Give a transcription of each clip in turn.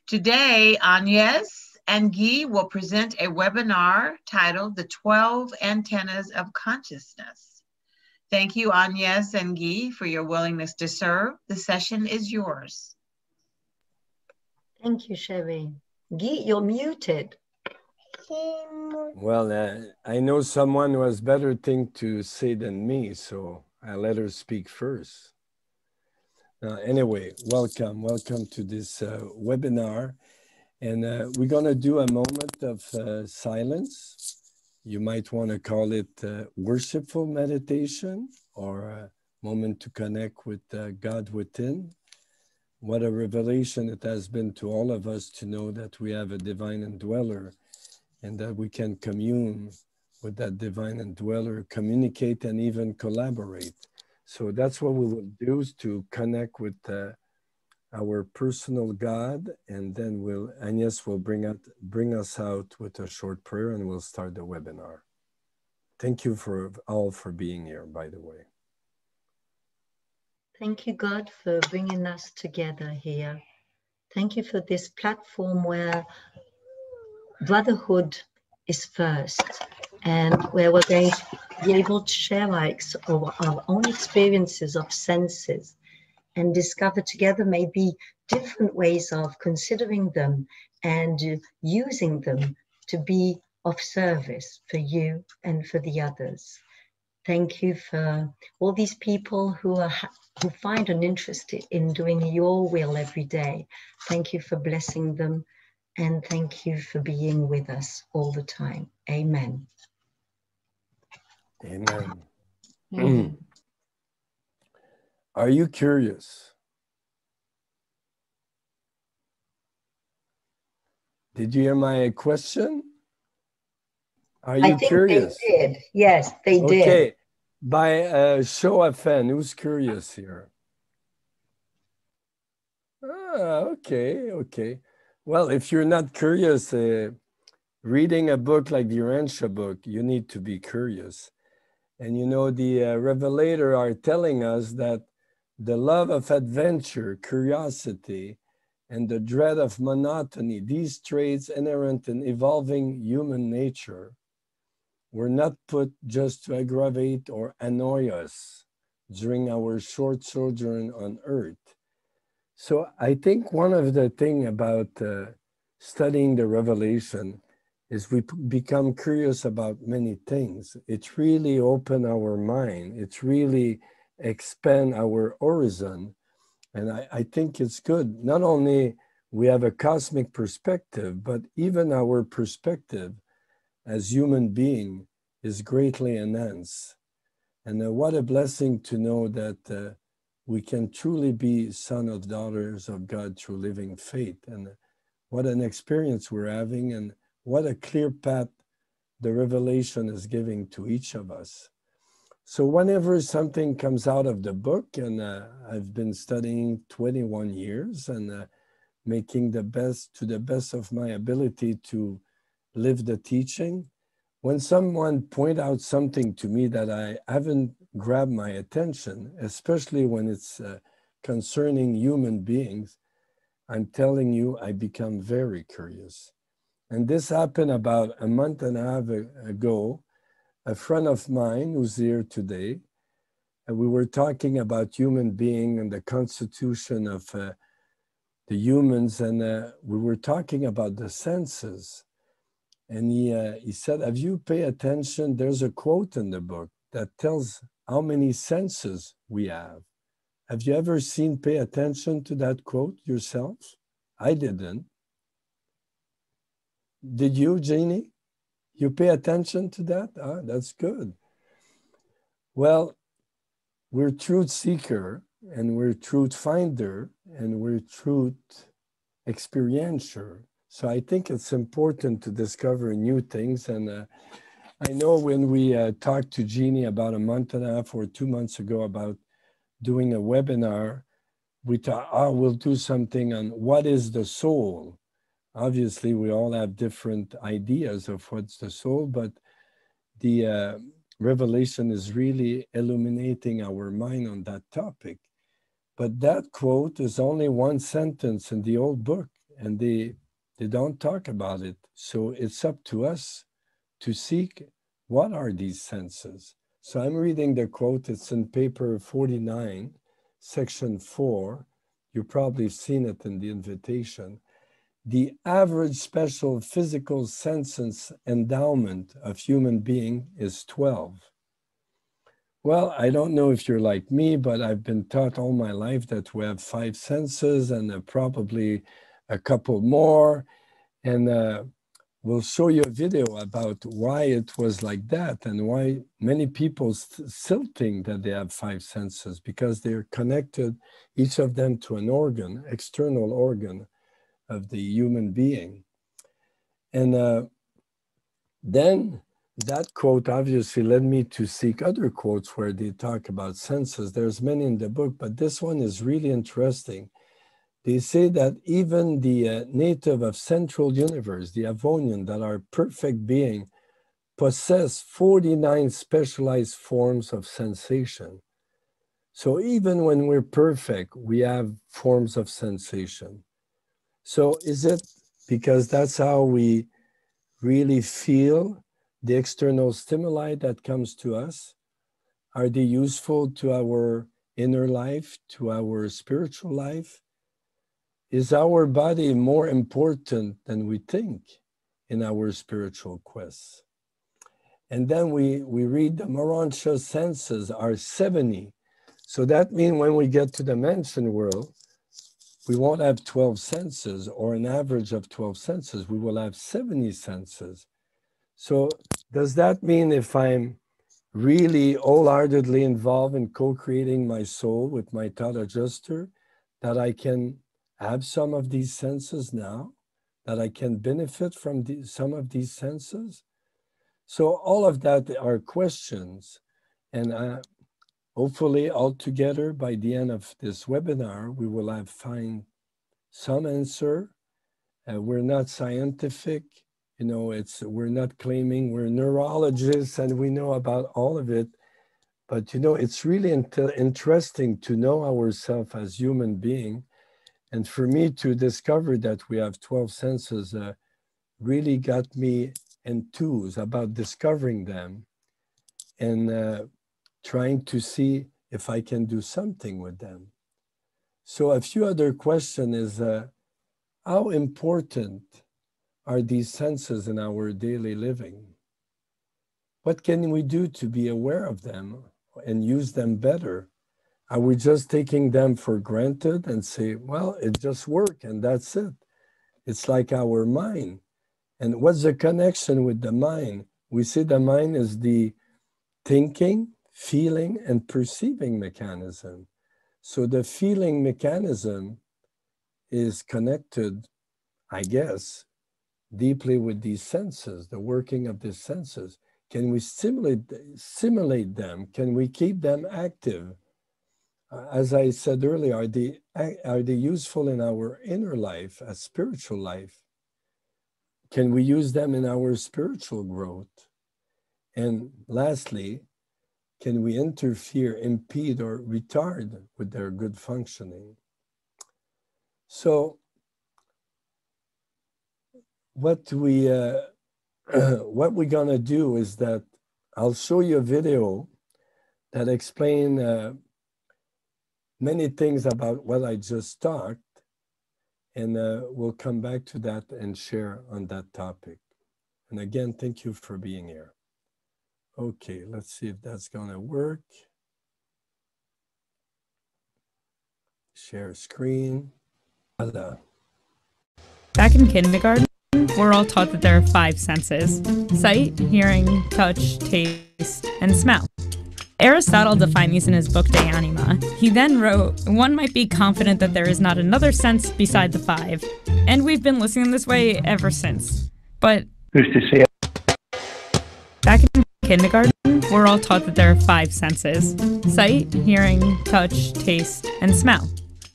Today, Agnès and Guy will present a webinar titled The 12 Antennas of Consciousness. Thank you, Agnès and Guy, for your willingness to serve. The session is yours. Thank you, Sherry. Guy, you're muted. Well, I know someone who has better thing to say than me, so I let her speak first. Anyway, welcome to this webinar. And we're going to do a moment of silence. You might want to call it worshipful meditation or a moment to connect with God within. What a revelation it has been to all of us to know that we have a divine indweller and that we can commune with that divine indweller, communicate and even collaborate. So that's what we will do, is to connect with our personal God, and then Agnès will bring us out with a short prayer and we'll start the webinar. Thank you all for being here, by the way. Thank you, God, for bringing us together here. Thank you for this platform where brotherhood is first, and where we're going to be able to share our own experiences of senses and discover together maybe different ways of considering them and using them to be of service for you and for the others. Thank you for all these people who find an interest in doing your will every day. Thank you for blessing them, and thank you for being with us all the time. Amen. Amen. Amen. Are you curious? Did you hear my question? Are you curious? They did. Yes, they did. Okay. By a show of hands, who's curious here? Okay. Well, if you're not curious, reading a book like the Urantia book, you need to be curious. And you know, the Revelator are telling us that the love of adventure, curiosity, and the dread of monotony, these traits inherent in evolving human nature, were not put just to aggravate or annoy us during our short sojourn on earth. So I think one of the things about studying the Revelation is we become curious about many things. It really opens our mind. It really expands our horizon. And I think it's good. Not only we have a cosmic perspective, but even our perspective as human being is greatly enhanced. And what a blessing to know that we can truly be sons or daughters of God through living faith. And what an experience we're having, and what a clear path the revelation is giving to each of us. So whenever something comes out of the book, and I've been studying 21 years and making the best, to the best of my ability, to live the teaching, when someone point out something to me that I haven't grabbed my attention, especially when it's concerning human beings, I'm telling you, I become very curious. And this happened about a month and a half ago. A friend of mine who's here today, and we were talking about human being and the constitution of the humans, and we were talking about the senses. And he said, have you paid attention? There's a quote in the book that tells how many senses we have. Have you ever pay attention to that quote yourself? I didn't. Did you, Jeannie? You pay attention to that? Ah, that's good. Well, we're truth seeker, and we're truth finder, and we're truth experiencer. So I think it's important to discover new things. And I know when we talked to Jeannie about a month and a half or 2 months ago about doing a webinar, we thought, we'll do something on what is the soul. Obviously, we all have different ideas of what's the soul, but the revelation is really illuminating our mind on that topic. But that quote is only one sentence in the old book. and they don't talk about it. So it's up to us to seek what are these senses. So I'm reading the quote. It's in paper 49, section 4. You've probably seen it in the invitation. The average special physical sense endowment of human being is 12. Well, I don't know if you're like me, but I've been taught all my life that we have 5 senses and probably a couple more. And we'll show you a video about why it was like that and why many people still think that they have 5 senses, because they're connected, each of them, to an organ, external organ of the human being. And then that quote obviously led me to seek other quotes where they talk about senses. There's many in the book, but this one is really interesting. They say that even the native of Central Universe, the Avonian, that are perfect being, possess 49 specialized forms of sensation. So even when we're perfect, we have forms of sensation. So is it because that's how we really feel the external stimuli that comes to us? Are they useful to our inner life, to our spiritual life? Is our body more important than we think in our spiritual quests? And then we read the Urantia senses are 70. So that means when we get to the dimension world, we won't have 12 senses or an average of 12 senses. We will have 70 senses. So does that mean if I'm really wholeheartedly involved in co-creating my soul with my thought adjuster, that I can have some of these senses now, that I can benefit from some of these senses? So all of that are questions. And hopefully all together by the end of this webinar, we will have find some answer. We're not scientific, you know, we're not claiming we're neurologists and we know about all of it. But, you know, it's really interesting to know ourselves as human being. And for me to discover that we have 12 senses really got me enthused about discovering them and trying to see if I can do something with them. So a few other questions is, how important are these senses in our daily living? What can we do to be aware of them and use them better? Are we just taking them for granted and say, well, it just works and that's it? It's like our mind. And what's the connection with the mind? We say the mind is the thinking, feeling, and perceiving mechanism. So the feeling mechanism is connected, I guess, deeply with these senses, the working of these senses. Can we simulate them? Can we keep them active? As I said earlier, are they useful in our inner life, as spiritual life? Can we use them in our spiritual growth? And lastly, can we interfere, impede, or retard with their good functioning? So what we're gonna do is that I'll show you a video that explains many things about what I just talked, and we'll come back to that and share on that topic. And again, thank you for being here. Okay, let's see if that's gonna work. Share screen. Voila. Back in kindergarten, we're all taught that there are 5 senses: sight, hearing, touch, taste, and smell. Aristotle defined these in his book De Anima. He then wrote, "One might be confident that there is not another sense beside the 5, and we've been listening this way ever since." But who's to say? Back in kindergarten, we're all taught that there are 5 senses: sight, hearing, touch, taste, and smell.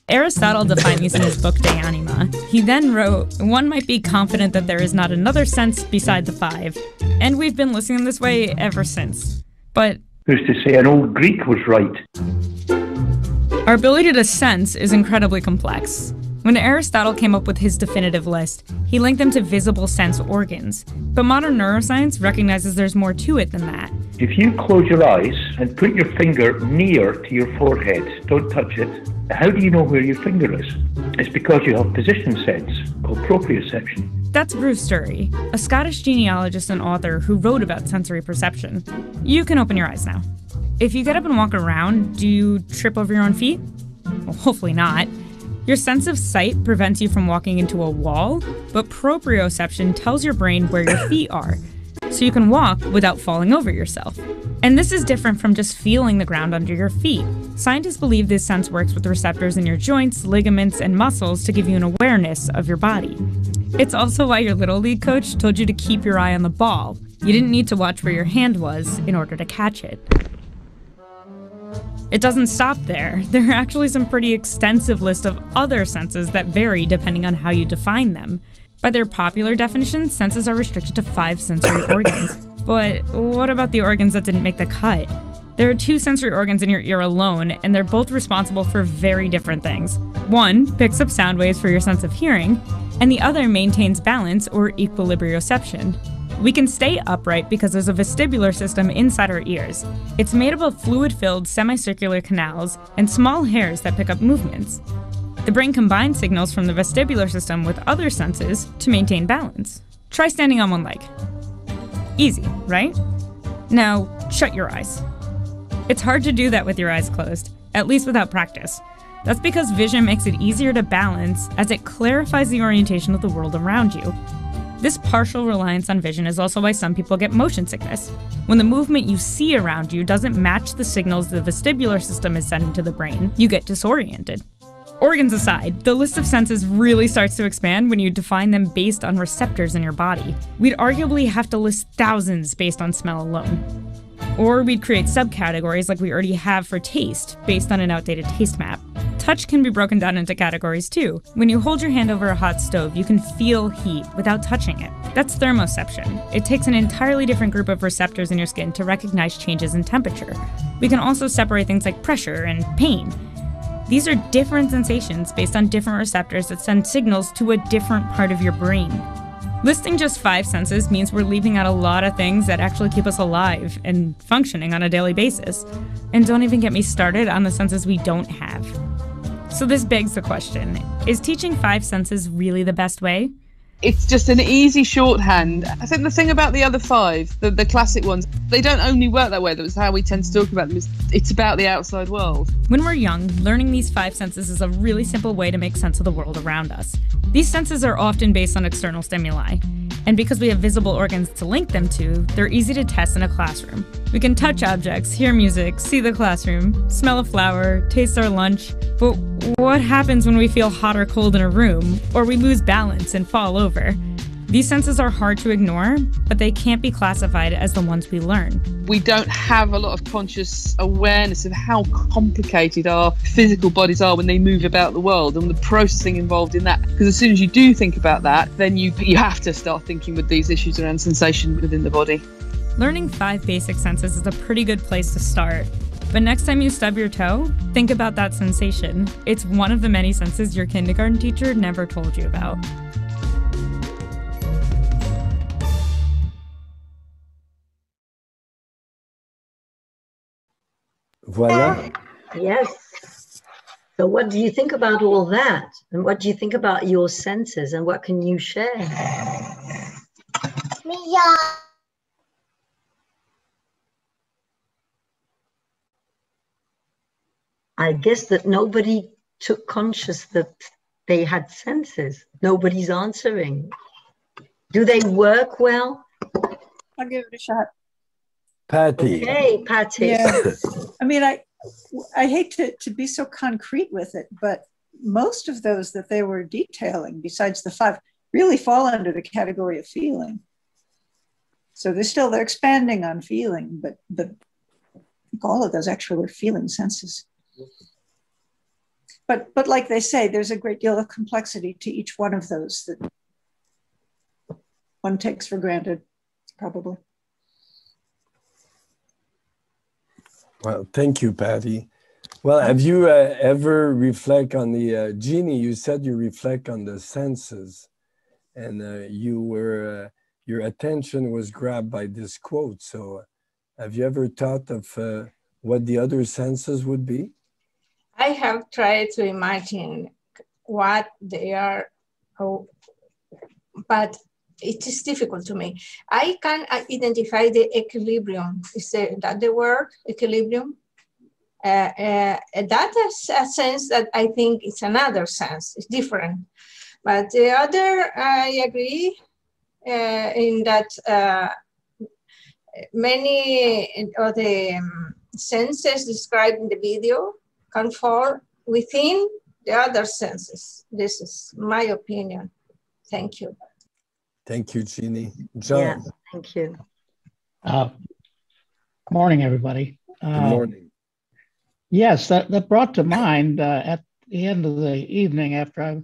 Aristotle defined these in his book De Anima. He then wrote, "One might be confident that there is not another sense beside the 5, and we've been listening this way ever since." But who's to say an old Greek was right? Our ability to sense is incredibly complex. When Aristotle came up with his definitive list, he linked them to visible sense organs. But modern neuroscience recognizes there's more to it than that. If you close your eyes and put your finger near to your forehead, don't touch it, how do you know where your finger is? It's because you have position sense, called proprioception. That's Bruce Sturry, a Scottish genealogist and author who wrote about sensory perception. You can open your eyes now. If you get up and walk around, do you trip over your own feet? Well, hopefully not. Your sense of sight prevents you from walking into a wall, but proprioception tells your brain where your feet are, so you can walk without falling over yourself. And this is different from just feeling the ground under your feet. Scientists believe this sense works with receptors in your joints, ligaments, and muscles to give you an awareness of your body. It's also why your Little League coach told you to keep your eye on the ball. You didn't need to watch where your hand was in order to catch it. It doesn't stop there. There are actually some pretty extensive list of other senses that vary depending on how you define them. By their popular definition, senses are restricted to 5 sensory organs. But what about the organs that didn't make the cut? There are 2 sensory organs in your ear alone, and they're both responsible for very different things. One picks up sound waves for your sense of hearing, and the other maintains balance or equilibrosception. We can stay upright because there's a vestibular system inside our ears. It's made up of fluid-filled semicircular canals and small hairs that pick up movements. The brain combines signals from the vestibular system with other senses to maintain balance. Try standing on one leg. Easy, right? Now, shut your eyes. It's hard to do that with your eyes closed, at least without practice. That's because vision makes it easier to balance as it clarifies the orientation of the world around you. This partial reliance on vision is also why some people get motion sickness. When the movement you see around you doesn't match the signals the vestibular system is sending to the brain, you get disoriented. Organs aside, the list of senses really starts to expand when you define them based on receptors in your body. We'd arguably have to list thousands based on smell alone. Or we'd create subcategories like we already have for taste, based on an outdated taste map. Touch can be broken down into categories too. When you hold your hand over a hot stove, you can feel heat without touching it. That's thermoception. It takes an entirely different group of receptors in your skin to recognize changes in temperature. We can also separate things like pressure and pain. These are different sensations based on different receptors that send signals to a different part of your brain. Listing just 5 senses means we're leaving out a lot of things that actually keep us alive and functioning on a daily basis. And don't even get me started on the senses we don't have. So this begs the question, is teaching 5 senses really the best way? It's just an easy shorthand. I think the thing about the other 5, the classic ones, they don't only work that way. That's how we tend to talk about them. It's about the outside world. When we're young, learning these 5 senses is a really simple way to make sense of the world around us. These senses are often based on external stimuli. And because we have visible organs to link them to, they're easy to test in a classroom. We can touch objects, hear music, see the classroom, smell a flower, taste our lunch. But what happens when we feel hot or cold in a room, or we lose balance and fall over? These senses are hard to ignore, but they can't be classified as the ones we learn. We don't have a lot of conscious awareness of how complicated our physical bodies are when they move about the world and the processing involved in that. Because as soon as you do think about that, then you have to start thinking with these issues around sensation within the body. Learning 5 basic senses is a pretty good place to start. But next time you stub your toe, think about that sensation. It's one of the many senses your kindergarten teacher never told you about. Voila. Yes. So what do you think about all that? And what do you think about your senses? And what can you share? I guess that nobody took conscious that they had senses. Nobody's answering. Do they work well? I'll give it a shot. Patty. Okay, Patty. Yeah. I mean, I hate to be so concrete with it, but most of those that they were detailing, besides the 5, really fall under the category of feeling. So they're expanding on feeling, but all of those actually are feeling senses. But like they say, there's a great deal of complexity to each one of those that one takes for granted, probably. Well, thank you, Patty. Well, have you ever reflect on the, Jeannie, you said you reflect on the senses, and you were, your attention was grabbed by this quote. So have you ever thought of what the other senses would be? I have tried to imagine what they are, but it is difficult to me. I can identify the equilibrium. Is that the word, equilibrium? That is a sense that I think it's another sense, it's different. But the other, I agree in that many of the senses described in the video can fall within the other senses. This is my opinion. Thank you. Thank you, Jeannie. John. Yeah, thank you. Morning, everybody. Good morning. Yes, that brought to mind at the end of the evening after I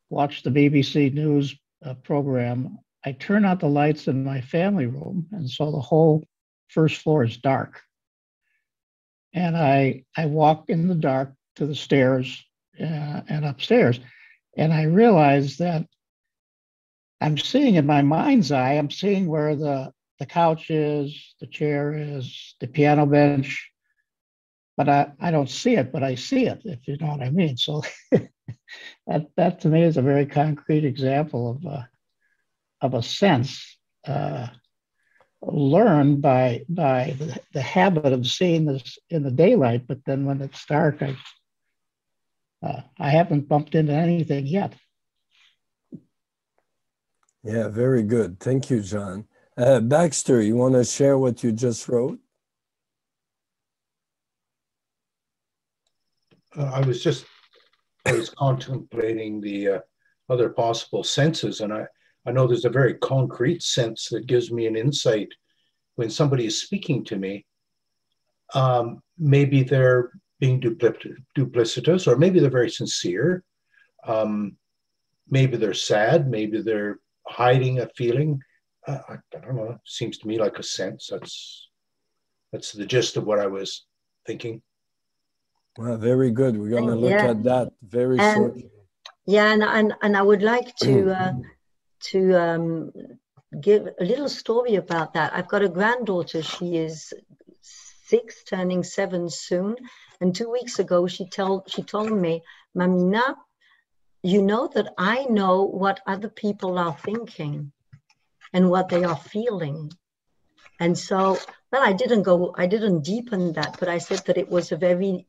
watched the BBC News program, I turned out the lights in my family room, and so the whole first floor is dark. And I walk in the dark to the stairs and upstairs, and I realized that I'm seeing in my mind's eye, I'm seeing where the couch is, the chair is, the piano bench, but I don't see it, but I see it, if you know what I mean. So that to me is a very concrete example of a sense learned by the habit of seeing this in the daylight, but then when it's dark, I haven't bumped into anything yet. Yeah, very good. Thank you, John. Baxter, you want to share what you just wrote? I was contemplating the other possible senses, and I know there's a very concrete sense that gives me an insight when somebody is speaking to me. Maybe they're being duplicitous, or maybe they're very sincere. Maybe they're sad, maybe they're hiding a feeling. I don't know, it seems to me like a sense. That's the gist of what I was thinking. Well, very good. We're going to look at that very shortly. Yeah, and I would like to give a little story about that. I've got a granddaughter. She is 6, turning 7 soon. And 2 weeks ago, she told me, Mamina, you know that I know what other people are thinking and what they are feeling. And so, well, I didn't deepen that, but I said that it was a very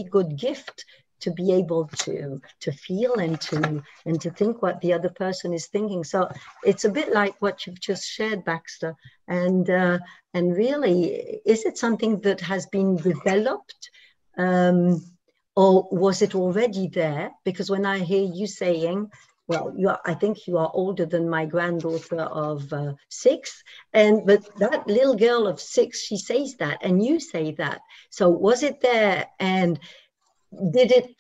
good gift to be able to feel and to think what the other person is thinking. So it's a bit like what you've just shared, Baxter. And really, is it something that has been developed, or was it already there? Because when I hear you saying, well, I think you are older than my granddaughter of 6, but that little girl of 6, she says that, and you say that. So was it there, and did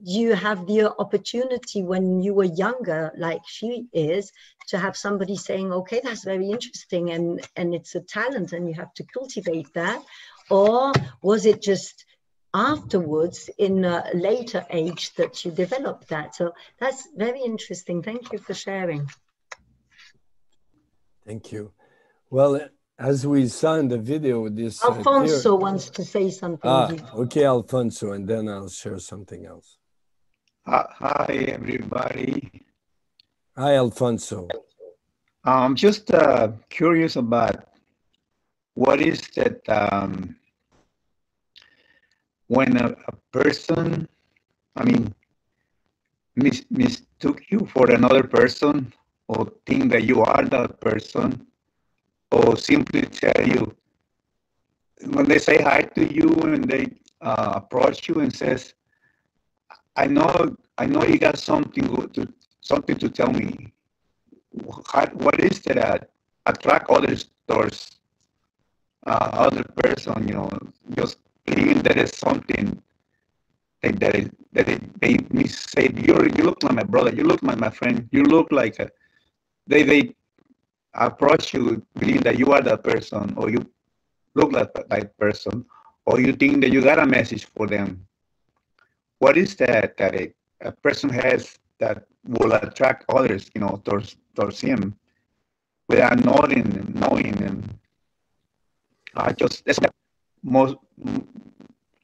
you have the opportunity when you were younger, like she is, to have somebody saying, okay, that's very interesting, and it's a talent, and you have to cultivate that? Or was it just afterwards in a later age that you developed that? So that's very interesting. Thank you for sharing. Thank you. Well, as we saw in the video, this Alfonso wants to say something. Okay, Alfonso, and then I'll share something else. Hi, everybody. Hi, Alfonso. I'm just curious about what is that when a person, mistook you for another person, or think that you are that person, or simply tell you, when they say hi to you and they approach you and says, I know you got something to tell me. What is that attract others towards other person? Just believing that is something that it made me say, you look like my brother, you look like my friend, you look like they approach you believing that you are that person, or you look like that person, or you think that you got a message for them. What is that a person has that will attract others, towards him without knowing them? That's most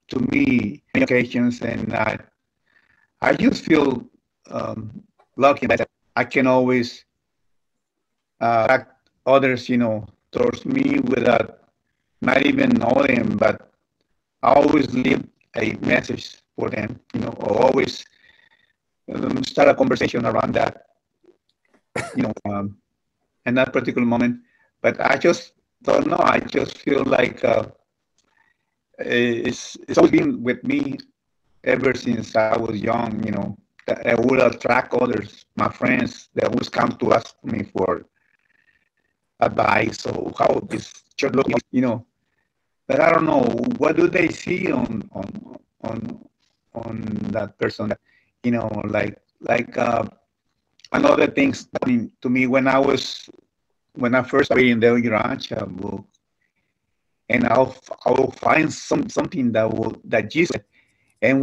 to me occasions, and I just feel lucky that I can always attract others, towards me without not even know them, but I always leave a message for them, or always start a conversation around that, in that particular moment. But I just don't know. I just feel like it's always been with me ever since I was young, that I would attract others, my friends, that always come to ask me for advice or how this should look, But I don't know, what do they see on that person? Like another things to me when I first read in the Urantia book, and I'll find something that Jesus and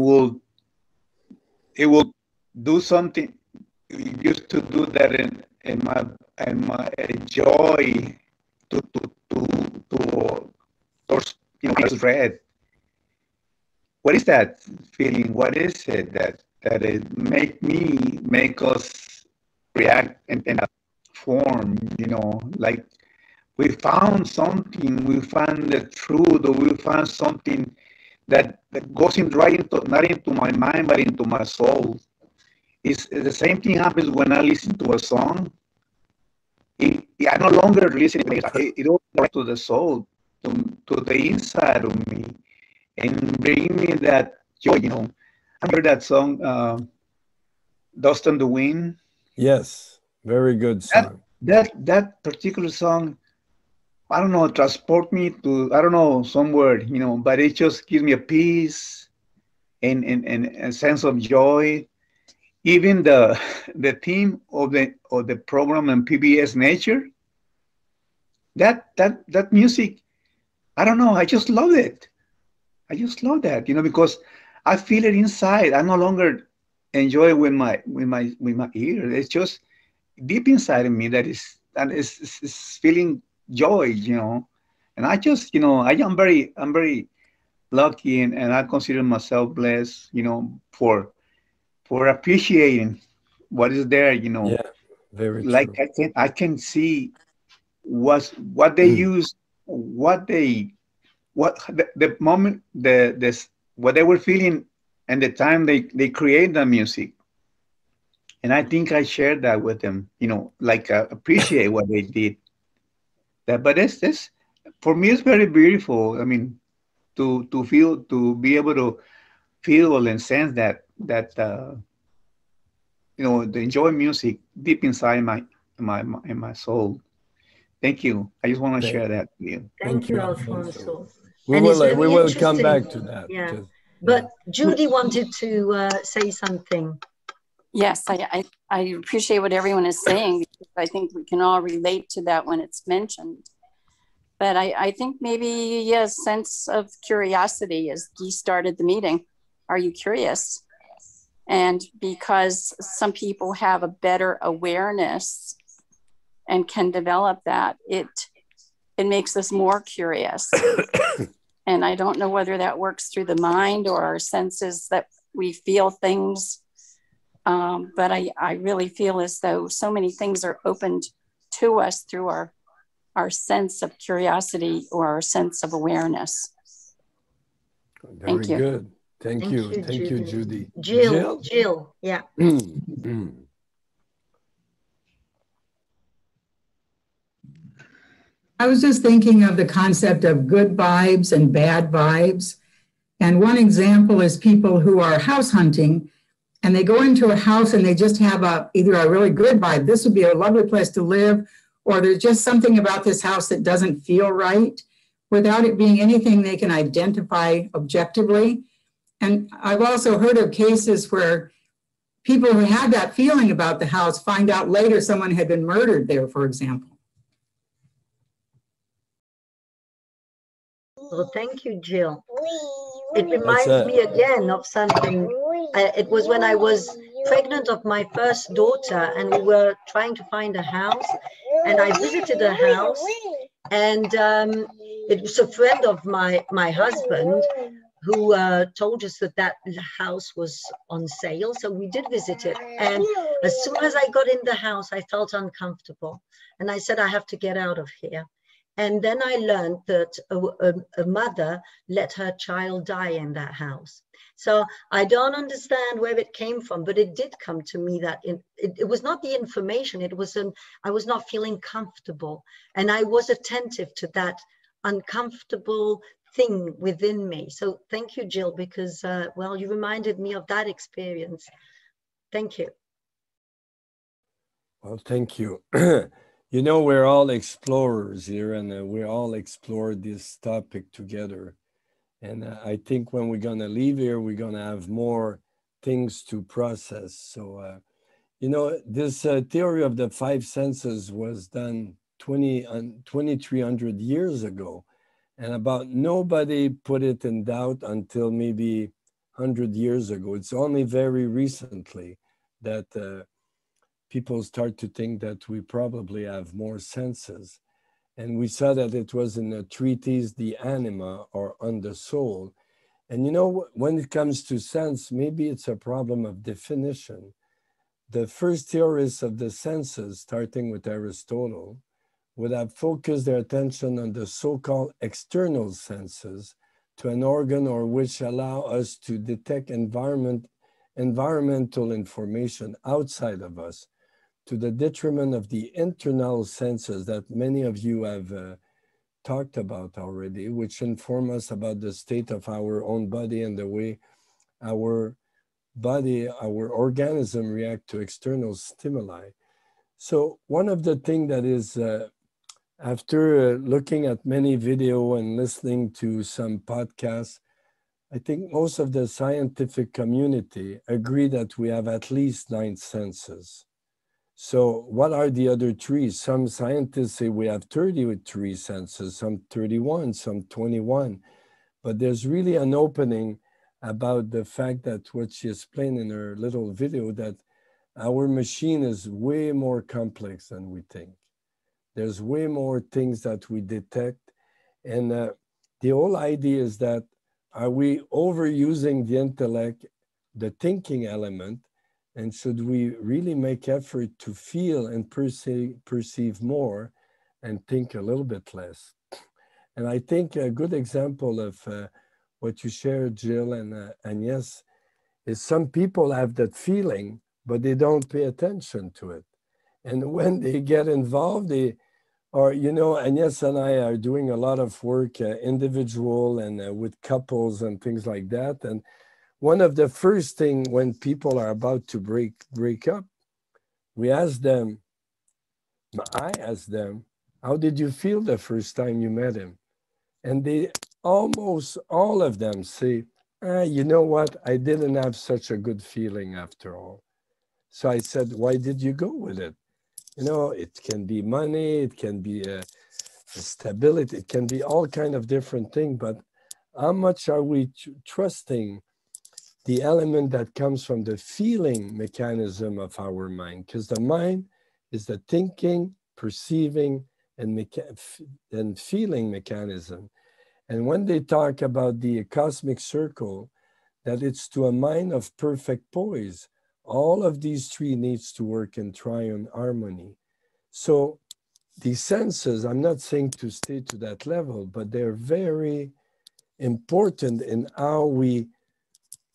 it will do something. It used to do that in my joy to towards read. What is that feeling? What is it that it make us react in a form? Like we found something, we found the truth, or we found something that goes not into my mind but into my soul. It's the same thing happens when I listen to a song. I no longer listen to it goes right to the soul, to the inside of me, and bring me that joy. I heard that song, "Dust on the Wind." Yes, very good song. That particular song, I don't know, transport me to, I don't know, somewhere, but it just gives me a peace and a sense of joy. Even the theme of the program and PBS Nature, that music, I don't know, I just love it. I just love that, because I feel it inside. I no longer enjoy it with my ear. It's just deep inside of me that is feeling joy, And I just, I'm very lucky, and I consider myself blessed, for appreciating what is there, Yeah, very like true. I can see what they use, the moment, what they were feeling and the time they create the music. And I think I shared that with them, like appreciate what they did. But it's for me, it's very beautiful. I mean, to be able to feel and sense that to enjoy music deep inside my soul. Thank you. I just want to share that with you. Thank you, Alfonso. We will come back to that. Yeah. But Judy wanted to say something. Yes, I appreciate what everyone is saying, because I think we can all relate to that when it's mentioned. But I think maybe a sense of curiosity, as Guy started the meeting. Are you curious? And because some people have a better awareness and can develop that, it makes us more curious. And I don't know whether that works through the mind or our senses, that we feel things. But I really feel as though so many things are opened to us through our sense of curiosity or our sense of awareness. Very good. Thank you. Thank you, Judy. Jill, yeah. I was just thinking of the concept of good vibes and bad vibes. And one example is people who are house hunting, and they go into a house and they just have either a really good vibe, this would be a lovely place to live, or there's just something about this house that doesn't feel right, without it being anything they can identify objectively. And I've also heard of cases where people who had that feeling about the house find out later someone had been murdered there, for example. Well, thank you, Jill. It reminds me again of something. It was when I was pregnant of my first daughter, and we were trying to find a house, and I visited a house, and it was a friend of my husband who told us that that house was on sale. So we did visit it. And as soon as I got in the house, I felt uncomfortable. And I said, I have to get out of here. And then I learned that a mother let her child die in that house. So I don't understand where it came from, but it did come to me that it was not the information. It was I was not feeling comfortable. And I was attentive to that uncomfortable thing within me. So thank you, Jill, because, well, you reminded me of that experience. Thank you. Well, thank you. You know, we're all explorers here, and we all explored this topic together. And I think when we're going to leave here, we're going to have more things to process. So, you know, this theory of the five senses was done 2,300 years ago. And about nobody put it in doubt until maybe 100 years ago. It's only very recently that people start to think that we probably have more senses. And we saw that it was in the treatise, the anima, or on the soul. And you know, when it comes to sense, maybe it's a problem of definition. The first theorists of the senses, starting with Aristotle, would have focused their attention on the so-called external senses to an organ or which allow us to detect environmental information outside of us, to the detriment of the internal senses that many of you have talked about already, which inform us about the state of our own body and the way our body, our organism react to external stimuli. So one of the things that is, after looking at many video and listening to some podcasts, I think most of the scientific community agree that we have at least 9 senses. So what are the other 3? Some scientists say we have 33 senses, some 31, some 21. But there's really an opening about the fact that what she explained in her little video, that our machine is way more complex than we think. There's way more things that we detect. And the whole idea is that, are we overusing the intellect, the thinking element, and should we really make effort to feel and perceive more and think a little bit less? And I think a good example of what you shared, Jill and Agnès, is some people have that feeling, but they don't pay attention to it. And when they get involved, or, you know, Agnès and I are doing a lot of work, individual and with couples and things like that. And one of the first things when people are about to break up, I ask them, how did you feel the first time you met him? And they almost all of them say, you know what, I didn't have such a good feeling after all. So I said, why did you go with it? You know, it can be money, it can be stability, it can be all kind of different things, but how much are we trusting the element that comes from the feeling mechanism of our mind? Because the mind is the thinking, perceiving, and feeling mechanism. And when they talk about the cosmic circle, that it's to a mind of perfect poise, all of these 3 needs to work in triune harmony. So the senses, I'm not saying to stay to that level, but they're very important in how we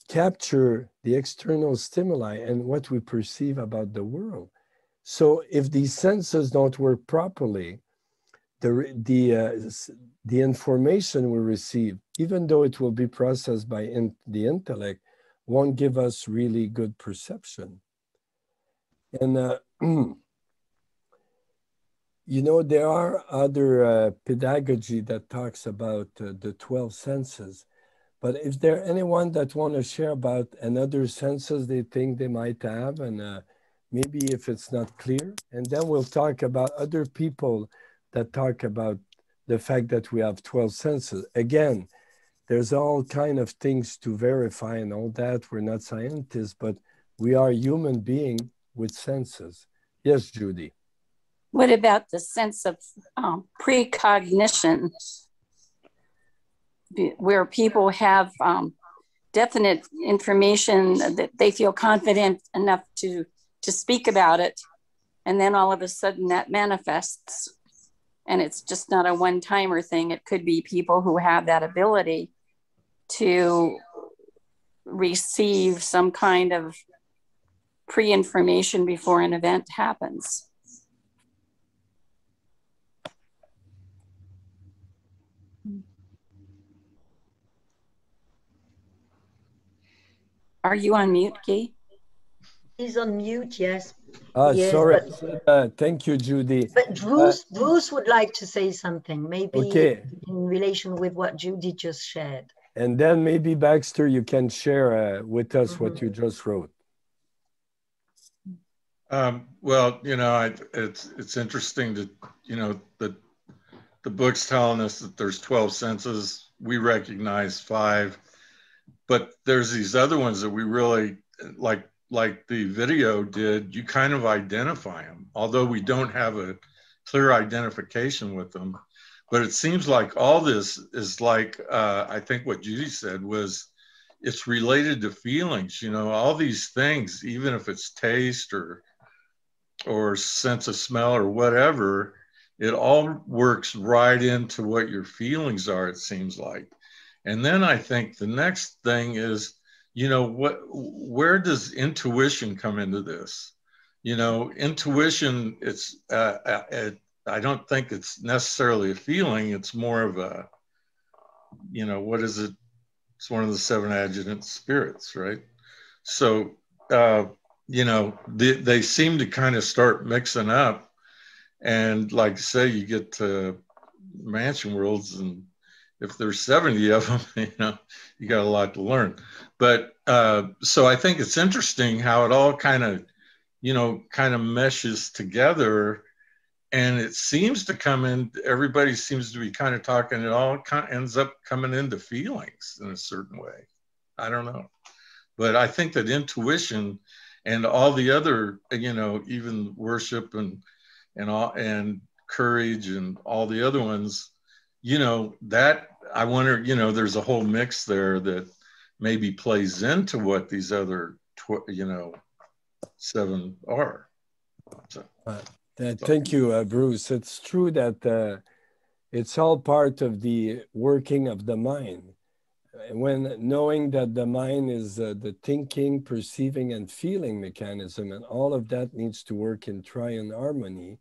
capture the external stimuli and what we perceive about the world. So if these senses don't work properly, the information we receive, even though it will be processed by the intellect, won't give us really good perception. And you know, there are other pedagogy that talks about the 12 senses. But is there anyone that want to share about another senses they think they might have, and maybe if it's not clear? And then we'll talk about other people that talk about the fact that we have 12 senses. Again, there's all kind of things to verify and all that. We're not scientists, but we are human beings with senses. Yes, Judy. What about the sense of precognition, where people have definite information that they feel confident enough to speak about it, and then all of a sudden that manifests, and it's just not a one-timer thing. It could be people who have that ability to receive some kind of pre-information before an event happens. Are you on mute, Guy? He's on mute, yes. Yes, sorry. Thank you, Judy. But Bruce would like to say something, maybe in relation with what Judy just shared. And then maybe Baxter, you can share with us what you just wrote. Well, you know, it's interesting to, you know, the book's telling us that there's 12 senses. We recognize 5, but there's these other ones that we really like the video did. You kind of identify them, although we don't have a clear identification with them. But it seems like all this is like, I think what Judy said was, it's related to feelings, you know, all these things, even if it's taste or sense of smell or whatever, it all works right into what your feelings are, it seems like. And then I think the next thing is, you know, where does intuition come into this? You know, intuition, it's, I don't think it's necessarily a feeling. It's more of a, you know, what is it? It's one of the 7 adjutant spirits, right? So, you know, they seem to kind of start mixing up. And like I say, you get to mansion worlds, and if there's 70 of them, you know, you got a lot to learn. But so I think it's interesting how it all kind of, you know, kind of meshes together. And it seems to come in, everybody seems to be kind of talking, it all kind of ends up coming into feelings in a certain way. I don't know. But I think that intuition and all the other, you know, even worship and courage and all the other ones, you know, that I wonder, you know, there's a whole mix there that maybe plays into what these other, you know, 7 are. So. Thank you, Bruce. It's true that it's all part of the working of the mind. When knowing that the mind is the thinking, perceiving, and feeling mechanism, and all of that needs to work in triune harmony,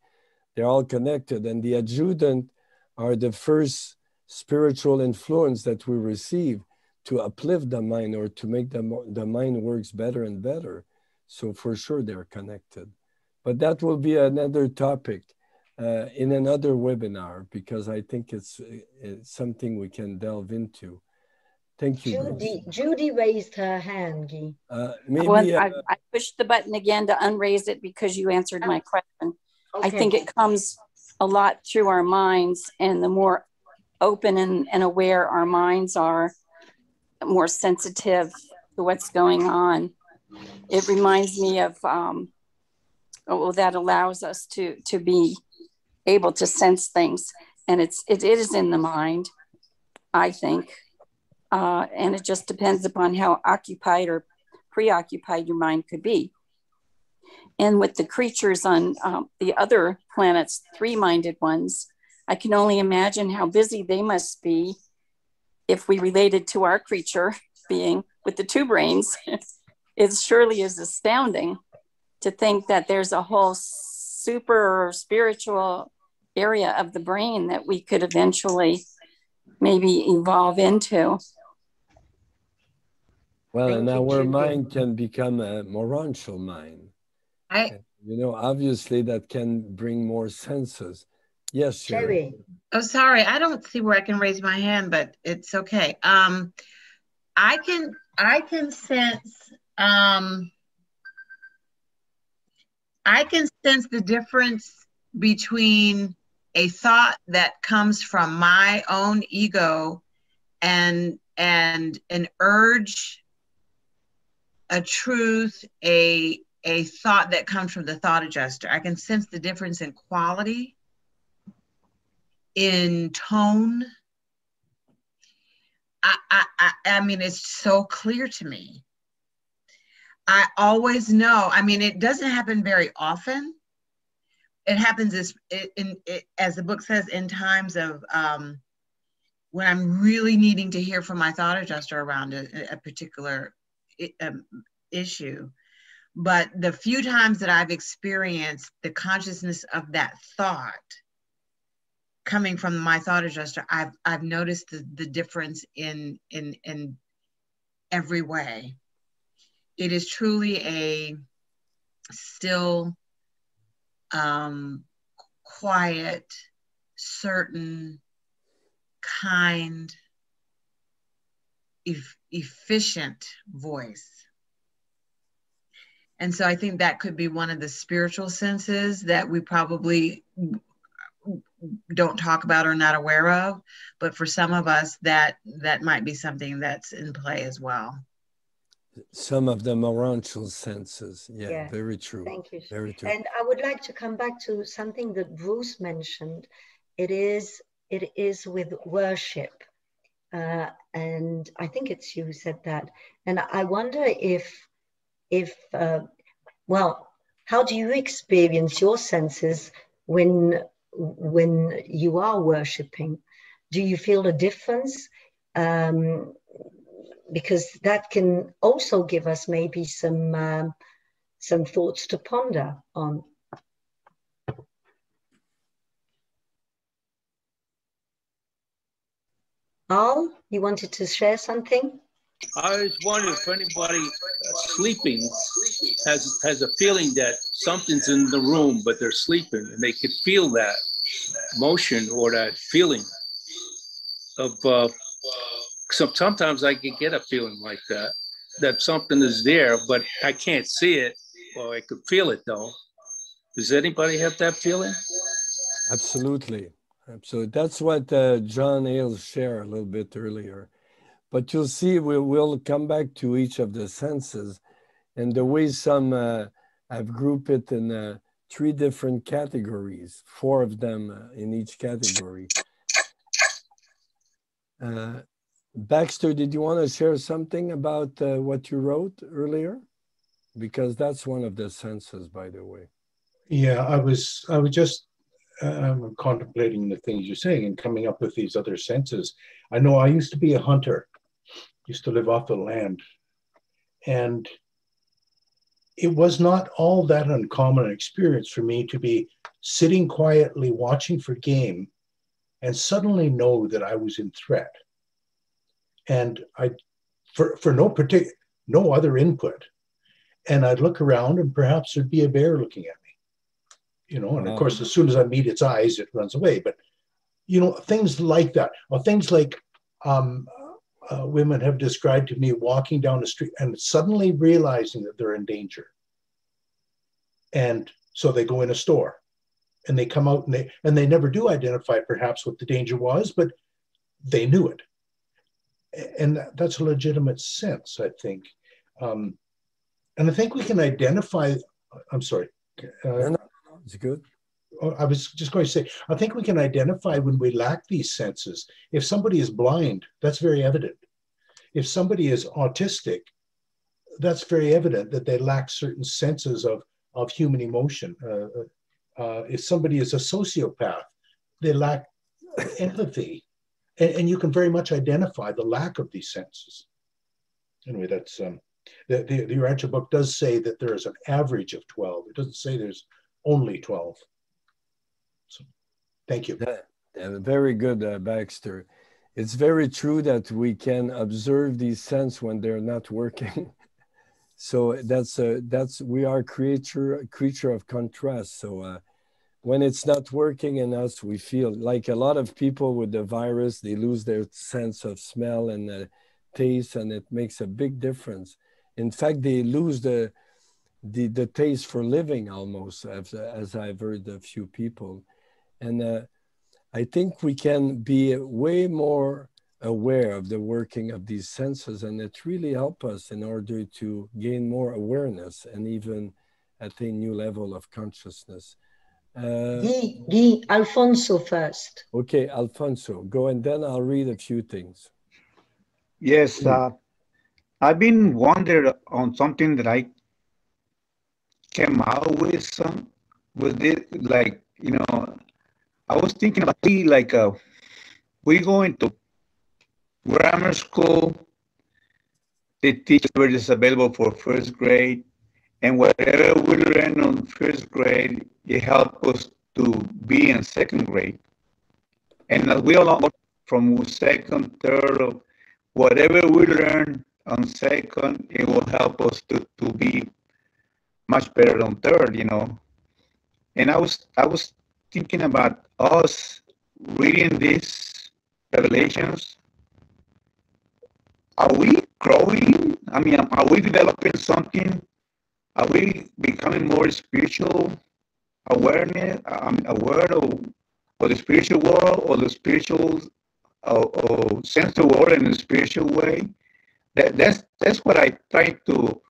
they're all connected. And the adjutant are the first spiritual influence that we receive to uplift the mind or to make the mind works better and better. So for sure they're connected. But that will be another topic in another webinar, because I think it's something we can delve into. Thank you. Judy raised her hand, Guy. I pushed the button again to unraise it because you answered my question. Okay. I think it comes a lot through our minds, and the more open and aware our minds are, more sensitive to what's going on. It reminds me of that allows us to be able to sense things, and it is in the mind, I think. And it just depends upon how occupied or preoccupied your mind could be. And with the creatures on the other planets, 3-minded ones, I can only imagine how busy they must be if we related to our creature being with the 2 brains. It surely is astounding to think that there's a whole super spiritual area of the brain that we could eventually maybe evolve into. Well, and our mind can become a morontial mind. You know, obviously that can bring more senses. Yes, Sherry. Oh, sorry, I don't see where I can raise my hand, but it's okay. I can sense the difference between a thought that comes from my own ego and an urge, a truth, a thought that comes from the thought adjuster. I can sense the difference in quality, in tone. I mean, it's so clear to me. I always know. I mean, it doesn't happen very often. It happens as the book says, in times of when I'm really needing to hear from my thought adjuster around a particular issue. But the few times that I've experienced the consciousness of that thought coming from my thought adjuster, I've noticed the difference in every way. It is truly a still, quiet, certain, kind, efficient voice. And so I think that could be one of the spiritual senses that we probably don't talk about or not aware of, but for some of us that might be something that's in play as well. Some of the morantial senses. Yeah, very true. Thank you. Very true. And I would like to come back to something that Bruce mentioned. It is with worship. And I think it's you who said that. And I wonder well, how do you experience your senses when you are worshiping? Do you feel a difference? Because that can also give us maybe some thoughts to ponder on. Al, you wanted to share something? I was wondering if anybody sleeping has a feeling that something's in the room, but they're sleeping and they could feel that motion or that feeling of, sometimes I can get a feeling like that something is there, but I can't see it, or I could feel it though. Does anybody have that feeling? Absolutely. Absolutely. That's what John Ailes shared a little bit earlier. But you'll see, we'll come back to each of the senses and the way some have grouped it in 3 different categories, 4 of them in each category. Baxter, did you want to share something about what you wrote earlier? Because that's one of the senses, by the way. Yeah, I was just contemplating the things you're saying and coming up with these other senses. I know I used to be a hunter, used to live off the land, and it was not all that uncommon an experience for me to be sitting quietly watching for game and suddenly know that I was in threat. And for no other input. And I'd look around and perhaps there'd be a bear looking at me, and of course, as soon as I meet its eyes, it runs away. But, things like that, or things like women have described to me walking down the street and suddenly realizing that they're in danger. And so they go in a store and they come out and they never do identify perhaps what the danger was, but they knew it. And that's a legitimate sense, I think. And I think we can identify, I'm sorry. No, it's good. I was just going to say, I think we can identify when we lack these senses. If somebody is blind, that's very evident. If somebody is autistic, that's very evident that they lack certain senses of human emotion. If somebody is a sociopath, they lack empathy. And you can very much identify the lack of these senses. Anyway, that's the Urantia book does say that there is an average of 12. It doesn't say there's only 12. So, thank you. Very good, Baxter. It's very true that we can observe these senses when they're not working. So we are creature of contrast. So when it's not working in us, we feel like a lot of people with the virus, they lose their sense of smell and taste, and it makes a big difference. In fact, they lose the taste for living almost, as I've heard a few people. And I think we can be way more aware of the working of these senses, and it really helps us in order to gain more awareness and even attain new level of consciousness. Guy, Alfonso first. Okay, Alfonso, go, and then I'll read a few things. Yes, I've been wondering on something that I came out with it, like, you know, I was thinking about like we go into grammar school, the teacher is available for first grade, and whatever we learn on first grade, it helps us to be in second grade. And as we all know, from second, third, whatever we learn on second, it will help us to be much better on third, you know. And I was thinking about us reading these revelations. Are we growing? I mean, are we developing something? Are we becoming more spiritual awareness? Aware of the spiritual world, or the spiritual sense of the world in a spiritual way? That's what I try to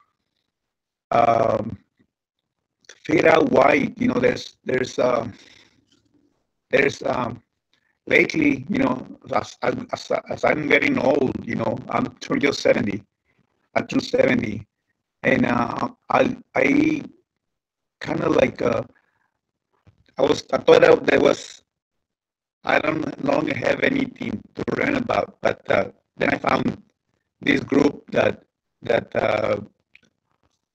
figure out. Why, you know, there's lately, you know, as I'm getting old, you know, I'm just 70. I turned 70, and I kind of like I thought there was, I don't longer have anything to learn about, but then I found this group that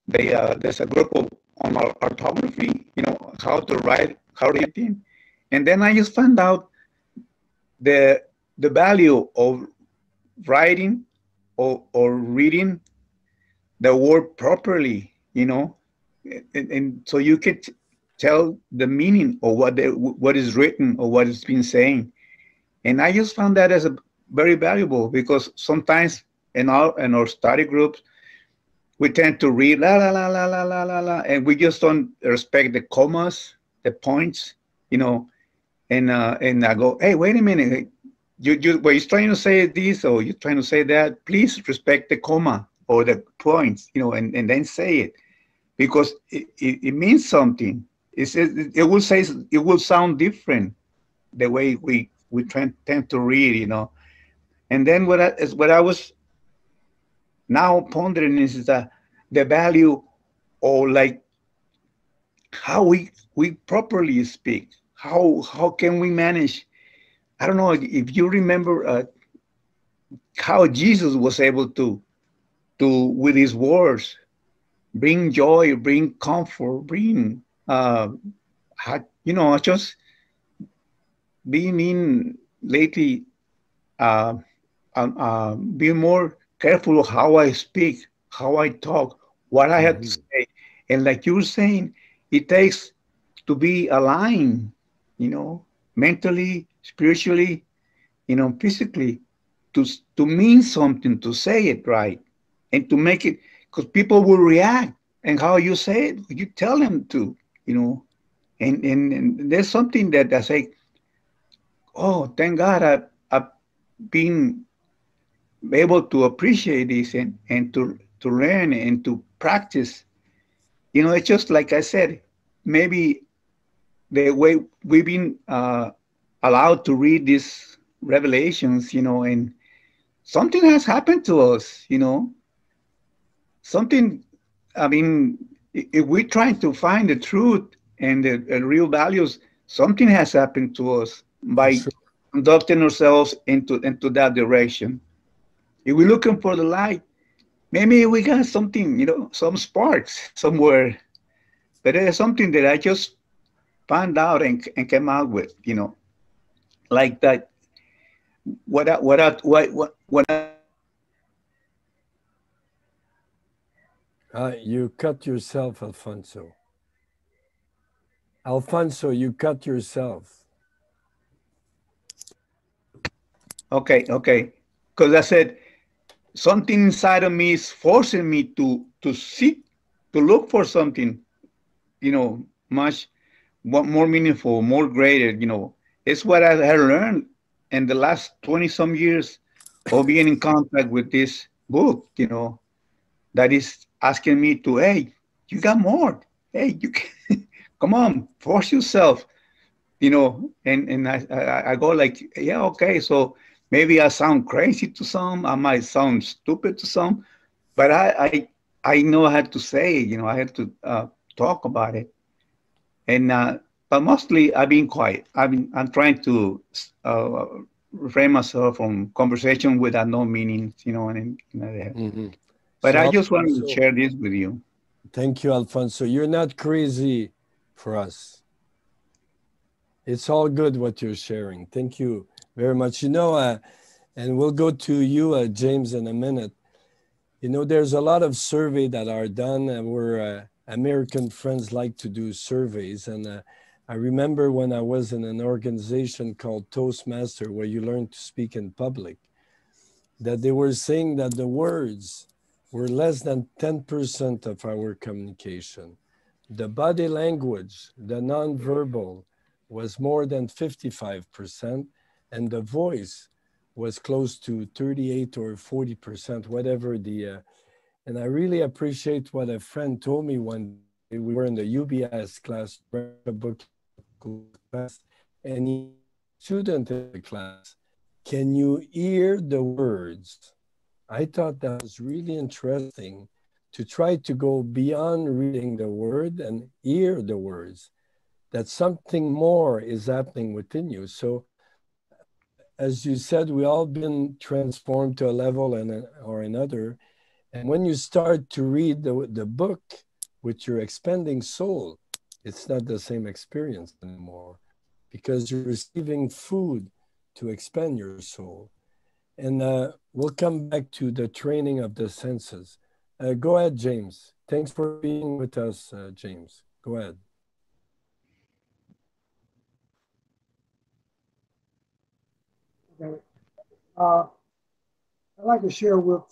there's a group on orthography, you know, how to write, how to write, and then I just found out the value of writing or reading the word properly, you know, and so you can tell the meaning of what is written or what is being saying. And I just found that as a very valuable, because sometimes in our study groups, we tend to read la la la la la la la la, and we just don't respect the commas, the points, you know. And I go, hey, wait a minute, you were you trying to say this or you're trying to say that? Please respect the comma or the points, you know, and then say it, because it means something. It will sound different the way we tend to read, you know. And then what I was now pondering is the value, or like how we properly speak. How can we manage? I don't know if you remember how Jesus was able to with his words bring joy, bring comfort, bring you know, just being in lately, being more careful of how I speak, how I talk, what I have to say. And like you were saying, it takes to be aligned, you know, mentally, spiritually, you know, physically, to mean something, to say it right, and to make it, because people will react. And how you say it, you tell them to, you know. And there's something that I say, oh, thank God I've been able to appreciate this and to learn and to practice. You know, it's just like I said, maybe the way we've been allowed to read these revelations, you know, and something has happened to us, you know. Something, I mean, if we're trying to find the truth and the real values, something has happened to us by conducting ourselves into that direction. If we're looking for the light, maybe we got something, you know, some sparks somewhere. But there's something that I just found out and came out with, you know, like that. You cut yourself, Alfonso. Alfonso, you cut yourself. Okay. Because I said something inside of me is forcing me to seek, to look for something, you know, much more meaningful, more greater, you know. it's what I have learned in the last 20 some years of being in contact with this book, you know, that is asking me to, hey, you got more. Hey, you can, come on, force yourself, you know. And I go like, yeah, okay. So maybe I sound crazy to some, I might sound stupid to some, but I know how to say, you know, I had to talk about it. And but mostly I've been quiet. I'm trying to refrain myself from conversation without no meaning, you know, but So, I just wanted to Alfonso, share this with you. thank you, Alfonso. You're not crazy for us. It's all good what you're sharing. Thank you very much. You know, and we'll go to you, James, in a minute. You know, there's a lot of surveys that are done where American friends like to do surveys. And I remember when I was in an organization called Toastmaster, where you learn to speak in public, that they were saying that the words were less than 10% of our communication. The body language, the nonverbal, was more than 55%, and the voice was close to 38 or 40%, whatever the, and I really appreciate what a friend told me one day. We were in the UBS class, a book class, and he student in the class, can you hear the words? I thought that was really interesting to try to go beyond reading the word and hear the words, that something more is happening within you. So as you said, we all been transformed to a level or another. And when you start to read the book with your expanding soul, it's not the same experience anymore because you're receiving food to expand your soul. And we'll come back to the training of the senses. Go ahead, James. Thanks for being with us, James. Go ahead. Okay. I'd like to share with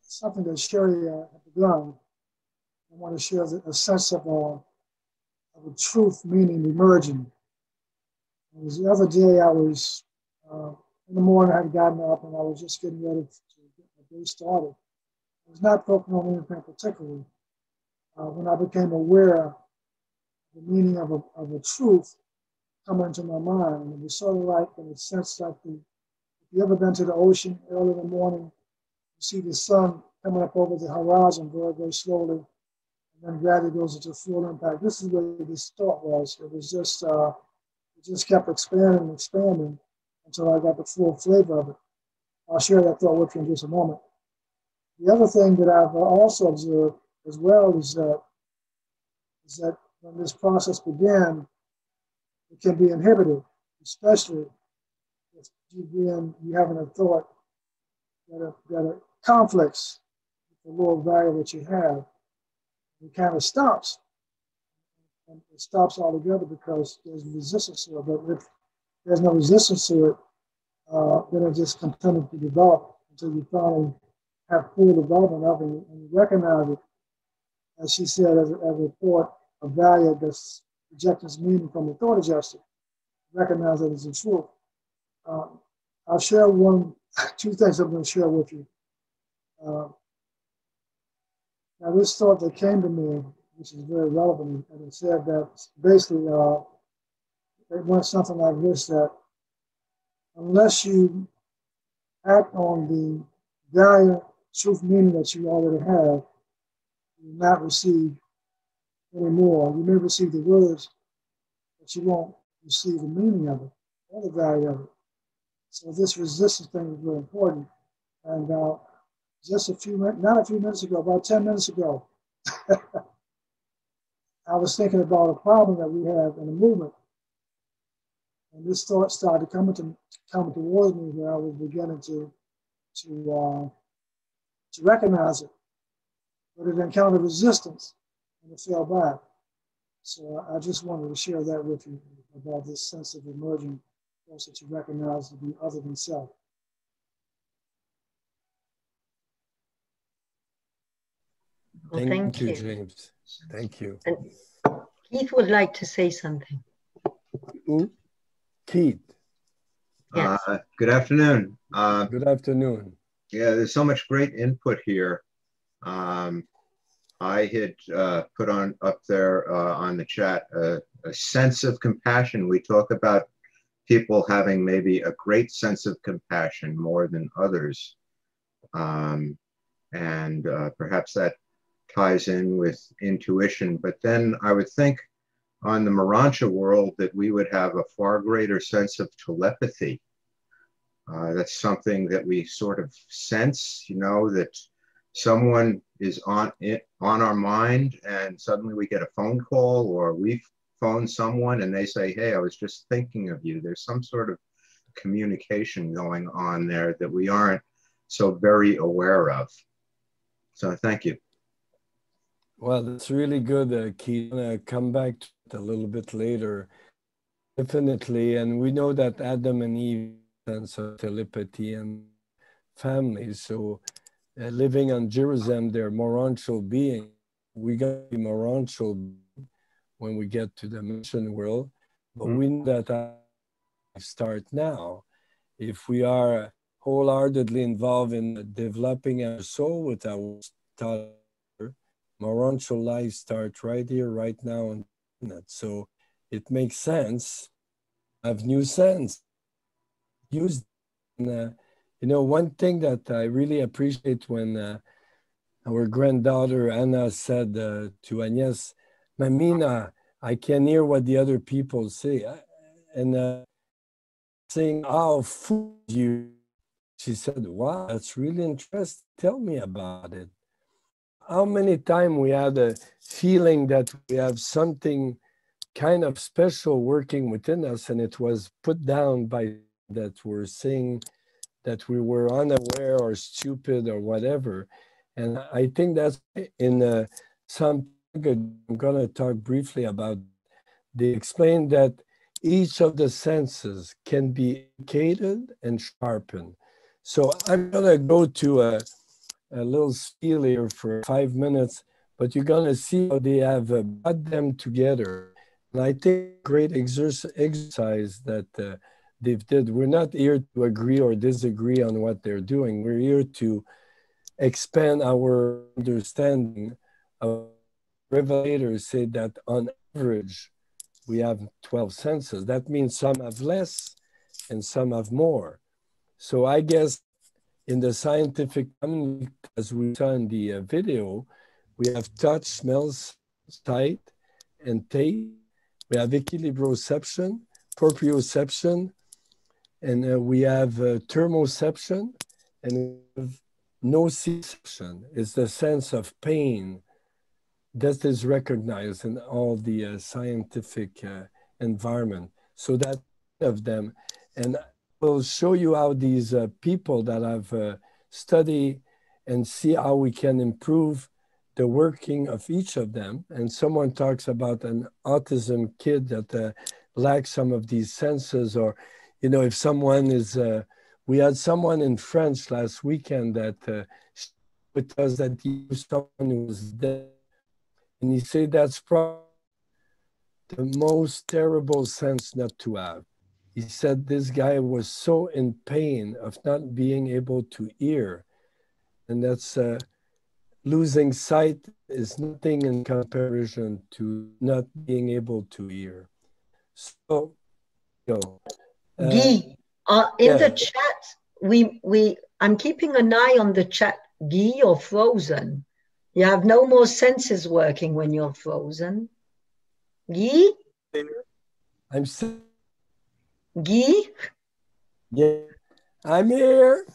something that Sherry had begun. I want to share a sense of a truth meaning emerging. It was the other day I was, in the morning I had gotten up and I was just getting ready to get my day started. I was not focusing on anything particularly. When I became aware of the meaning of a truth come into my mind, and it was sort of like in a sense like if you ever been to the ocean early in the morning, you see the sun coming up over the horizon very, very slowly, and then gradually goes into full impact. This is where this thought was. It was just, it just kept expanding and expanding until I got the full flavor of it. I'll share that thought with you in just a moment. The other thing that I've also observed as well is that when this process began, it can be inhibited, especially if you having a thought that conflicts with the lower value that you have. It kind of stops. And it stops altogether because there's resistance to it. But if there's no resistance to it, then it just continues to develop until you finally have full development of it and you recognize it, as she said, as a thought of value that's projecting its meaning from the thought adjuster. Recognize that it's a truth. I'll share two things I'm going to share with you. Now, this thought that came to me, which is very relevant, and it said that basically it went something like this: that unless you act on the value, truth, meaning that you already have, you will not receive any more. You may receive the words, but you won't receive the meaning of it or the value of it. So this resistance thing is very important. And just not a few minutes ago, about 10 minutes ago, I was thinking about a problem that we have in the movement. And this thought started coming towards me where I was beginning to recognize it. But it encountered resistance and it fell back. So I just wanted to share that with you about this sense of emerging force that you recognize to be other than self. Well, thank you, James. Thank you. And Keith would like to say something. Who? Keith. Yes. Good afternoon. Good afternoon. Yeah, there's so much great input here. I had put on up there on the chat a sense of compassion. We talk about people having maybe a great sense of compassion more than others. And perhaps that ties in with intuition. But then I would think on the Urantia world that we would have a far greater sense of telepathy. That's something that we sort of sense, you know, that someone is on our mind, and suddenly we get a phone call, or we phone someone and they say, hey, I was just thinking of you. There's some sort of communication going on there that we aren't so very aware of. So thank you. Well, that's really good, Keith. I'm gonna come back to it a little bit later. Definitely, and we know that Adam and Eve sense of telepathy and families. So living on Jerusalem, they're morontial beings. We got to be morontial when we get to the mission world, but we know that I start now. If we are wholeheartedly involved in developing our soul with our thought, morontial life starts right here, right now on the planet. So it makes sense. Have new sense. Use, you know, one thing that I really appreciate when our granddaughter Anna said to Agnès, Mamina, I can hear what the other people say. And saying, how food you, she said, wow, that's really interesting. Tell me about it. How many times we had a feeling that we have something kind of special working within us, and it was put down by that we're saying that we were unaware or stupid or whatever. And I think that's in some, I'm going to talk briefly about, they explain that each of the senses can be educated and sharpened. So I'm going to go to a little spiel here for 5 minutes, but you're going to see how they have brought them together. And I think great exercise that they've did. We're not here to agree or disagree on what they're doing. We're here to expand our understanding. Revelators say that on average, we have 12 senses. That means some have less and some have more. So I guess in the scientific community, as we saw in the video, we have touch, smell, sight, and taste. We have equilibrosception, proprioception, and we have thermoception, and we have nociception. It's the sense of pain that is recognized in all the scientific environment. So that of them, and we'll show you how these people that have studied and see how we can improve the working of each of them. And someone talks about an autism kid that lacks some of these senses, or, you know, if someone is, we had someone in French last weekend that with us that he was someone who was dead. And he said that's probably the most terrible sense not to have. He said this guy was so in pain of not being able to hear. And that's losing sight is nothing in comparison to not being able to hear. So, you know, Guy, in the chat, I'm keeping an eye on the chat. Guy, you're frozen. You have no more senses working when you're frozen. Guy? I'm sick. Guy? Yeah, I'm here.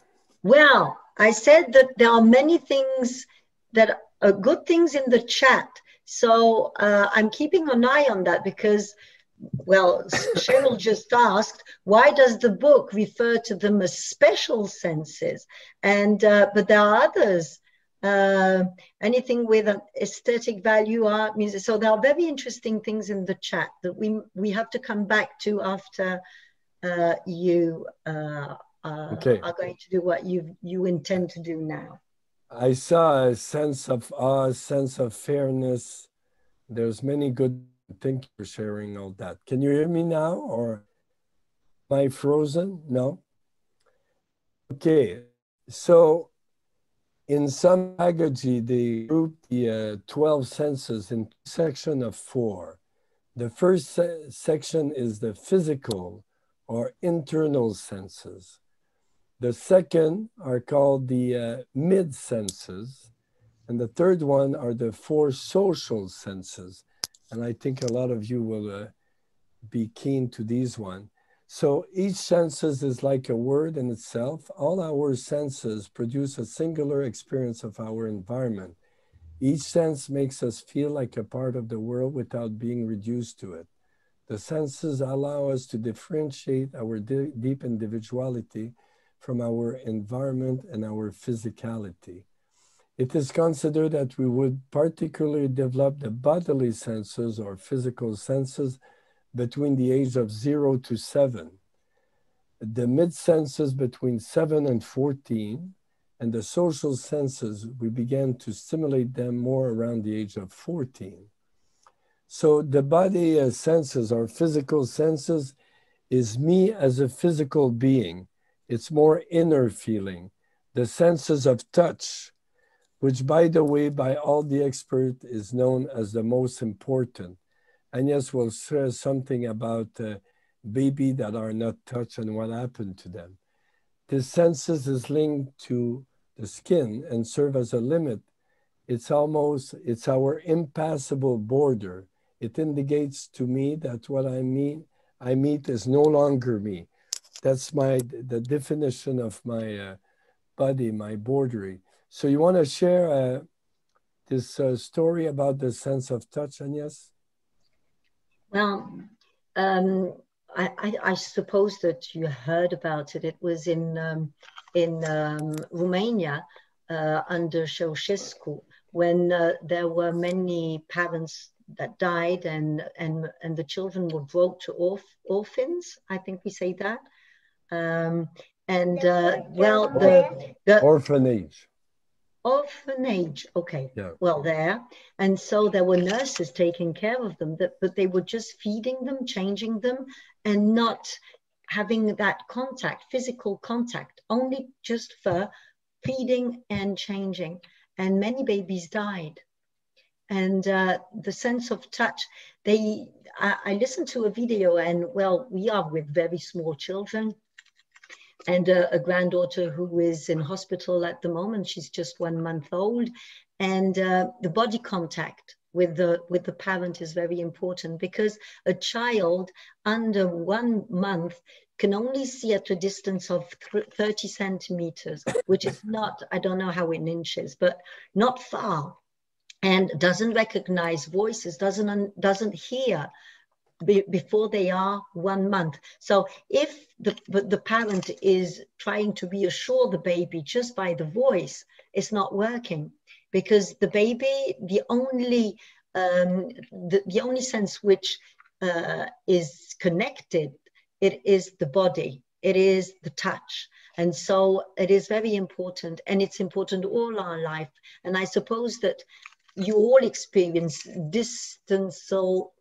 Well, I said that there are many things that are good things in the chat. So I'm keeping an eye on that because, well, Cheryl just asked, why does the book refer to them as special senses? And but there are others. Anything with an aesthetic value, art, music. So there are very interesting things in the chat that we have to come back to after you are going to do what you intend to do now. I saw a sense of awe, a sense of fairness. There's many good things for sharing all that. Can you hear me now, or? Am I frozen? No? Okay, so in some pedagogy, they group the 12 senses in a section of 4. The first section is the physical or internal senses. The second are called the mid senses. And the third one are the 4 social senses. And I think a lot of you will be keen to these one. So each senses is like a word in itself. All our senses produce a singular experience of our environment. Each sense makes us feel like a part of the world without being reduced to it. The senses allow us to differentiate our deep individuality from our environment and our physicality. It is considered that we would particularly develop the bodily senses or physical senses between the age of 0 to 7. The mid senses between 7 and 14, and the social senses, we began to stimulate them more around the age of 14. So the body senses or physical senses is me as a physical being. It's more inner feeling. The senses of touch, which by the way, by all the experts is known as the most important. Agnès will share something about babies that are not touched and what happened to them. The senses is linked to the skin and serve as a limit. It's our impassable border. It indicates to me that what I meet is no longer me. That's the definition of my body, my bordering. So you want to share this story about the sense of touch, Agnès? Well, I suppose that you heard about it. It was in Romania under Ceausescu, when there were many parents that died and the children were brought to orphans, I think we say that. Well, the orphanage. Orphanage, okay. Yeah. Well, there. And so there were nurses taking care of them, but they were just feeding them, changing them, and not having that contact, physical contact, only just for feeding and changing. And many babies died. And the sense of touch, I listened to a video, and well, we are with very small children, and a granddaughter who is in hospital at the moment. She's just 1 month old, and the body contact with the parent is very important, because a child under 1 month can only see at a distance of 30 centimeters, which is not, I don't know how in inches, but not far, and doesn't recognize voices, doesn't hear before they are 1 month. So if the parent is trying to reassure the baby just by the voice, it's not working, because the baby, the only sense which is connected, it is the body, it is the touch. And so it is very important, and it's important all our life. And I suppose that you all experience distance,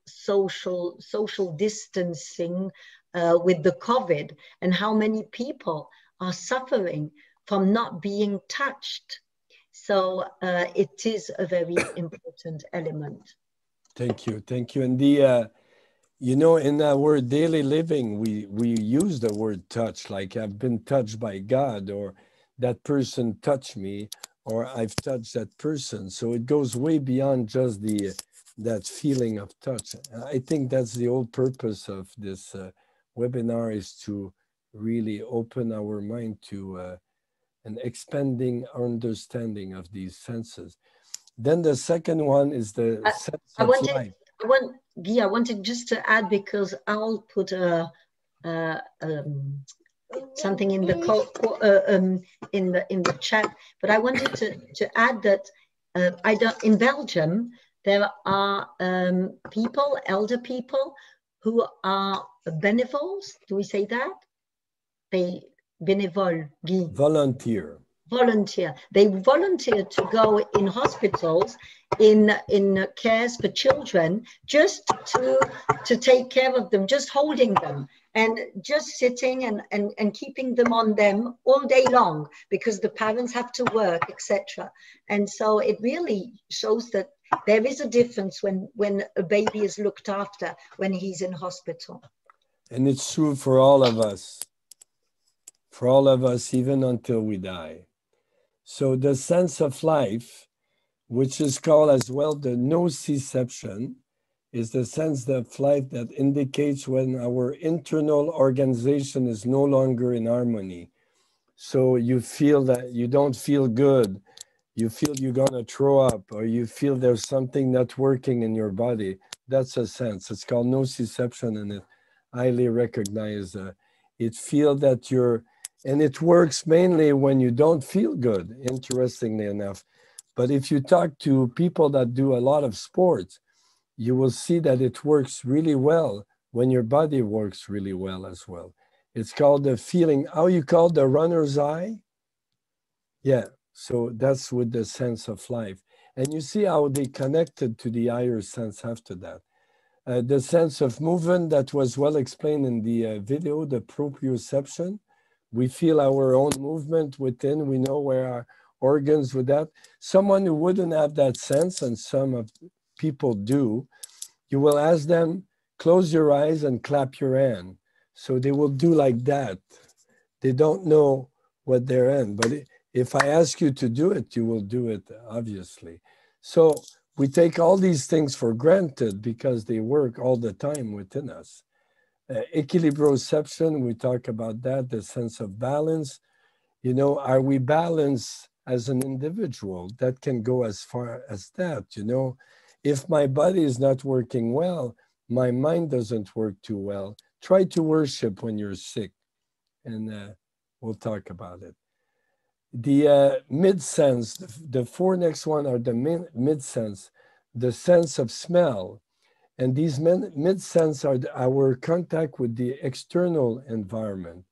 social distancing with the COVID, and how many people are suffering from not being touched. So it is a very important element. Thank you. And you know, in our daily living, we use the word touch, like I've been touched by God, or that person touched me, or I've touched that person. So it goes way beyond just that feeling of touch. I think that's the whole purpose of this webinar, is to really open our mind to an expanding understanding of these senses. Then the second one is the sense of life. I wanted just to add, because I'll put something in the chat, but I wanted to add that in Belgium there are elder people who are benevoles. Do we say that? They bénévoles, Guy. Volunteer. volunteer. They volunteer to go in hospitals, in cares for children, just to take care of them, just holding them and just sitting and keeping them on them all day long because the parents have to work, etc. And so it really shows that there is a difference when a baby is looked after when he's in hospital. And it's true for all of us. For all of us, even until we die. So the sense of life, which is called as well the nociception, is the sense of life that indicates when our internal organization is no longer in harmony. So you feel that you don't feel good, you feel you're gonna throw up, or you feel there's something not working in your body. That's a sense. It's called nociception, and it highly recognized. It feels that you're, and it works mainly when you don't feel good, interestingly enough. But if you talk to people that do a lot of sports, you will see that it works really well when your body works really well as well. It's called the feeling, how you call the runner's high? Yeah, so that's with the sense of life. And you see how they connected to the higher sense after that. The sense of movement that was well explained in the video, the proprioception. We feel our own movement within, we know where our organs with that. Someone who wouldn't have that sense, and some of people do, you will ask them, close your eyes and clap your hand. So they will do like that. They don't know what they're in, but if I ask you to do it, you will do it, obviously. So we take all these things for granted because they work all the time within us. Equilibrosception, we talk about that, the sense of balance. You know, are we balanced as an individual? That can go as far as that, you know. If my body is not working well, my mind doesn't work too well. Try to worship when you're sick, and we'll talk about it. The mid-sense, the four next one are the mid-sense, the sense of smell. And these mid-sense are our contact with the external environment.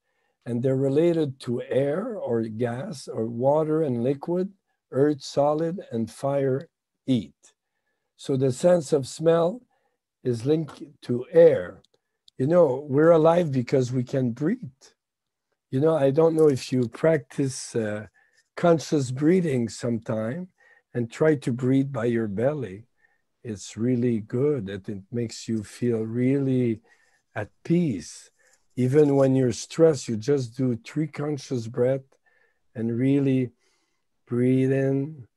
And they're related to air or gas or water and liquid, earth solid, and fire heat. So the sense of smell is linked to air. You know, we're alive because we can breathe. You know, I don't know if you practice conscious breathing sometime and try to breathe by your belly. It's really good. It makes you feel really at peace. Even when you're stressed, you just do 3 conscious breaths and really breathe in,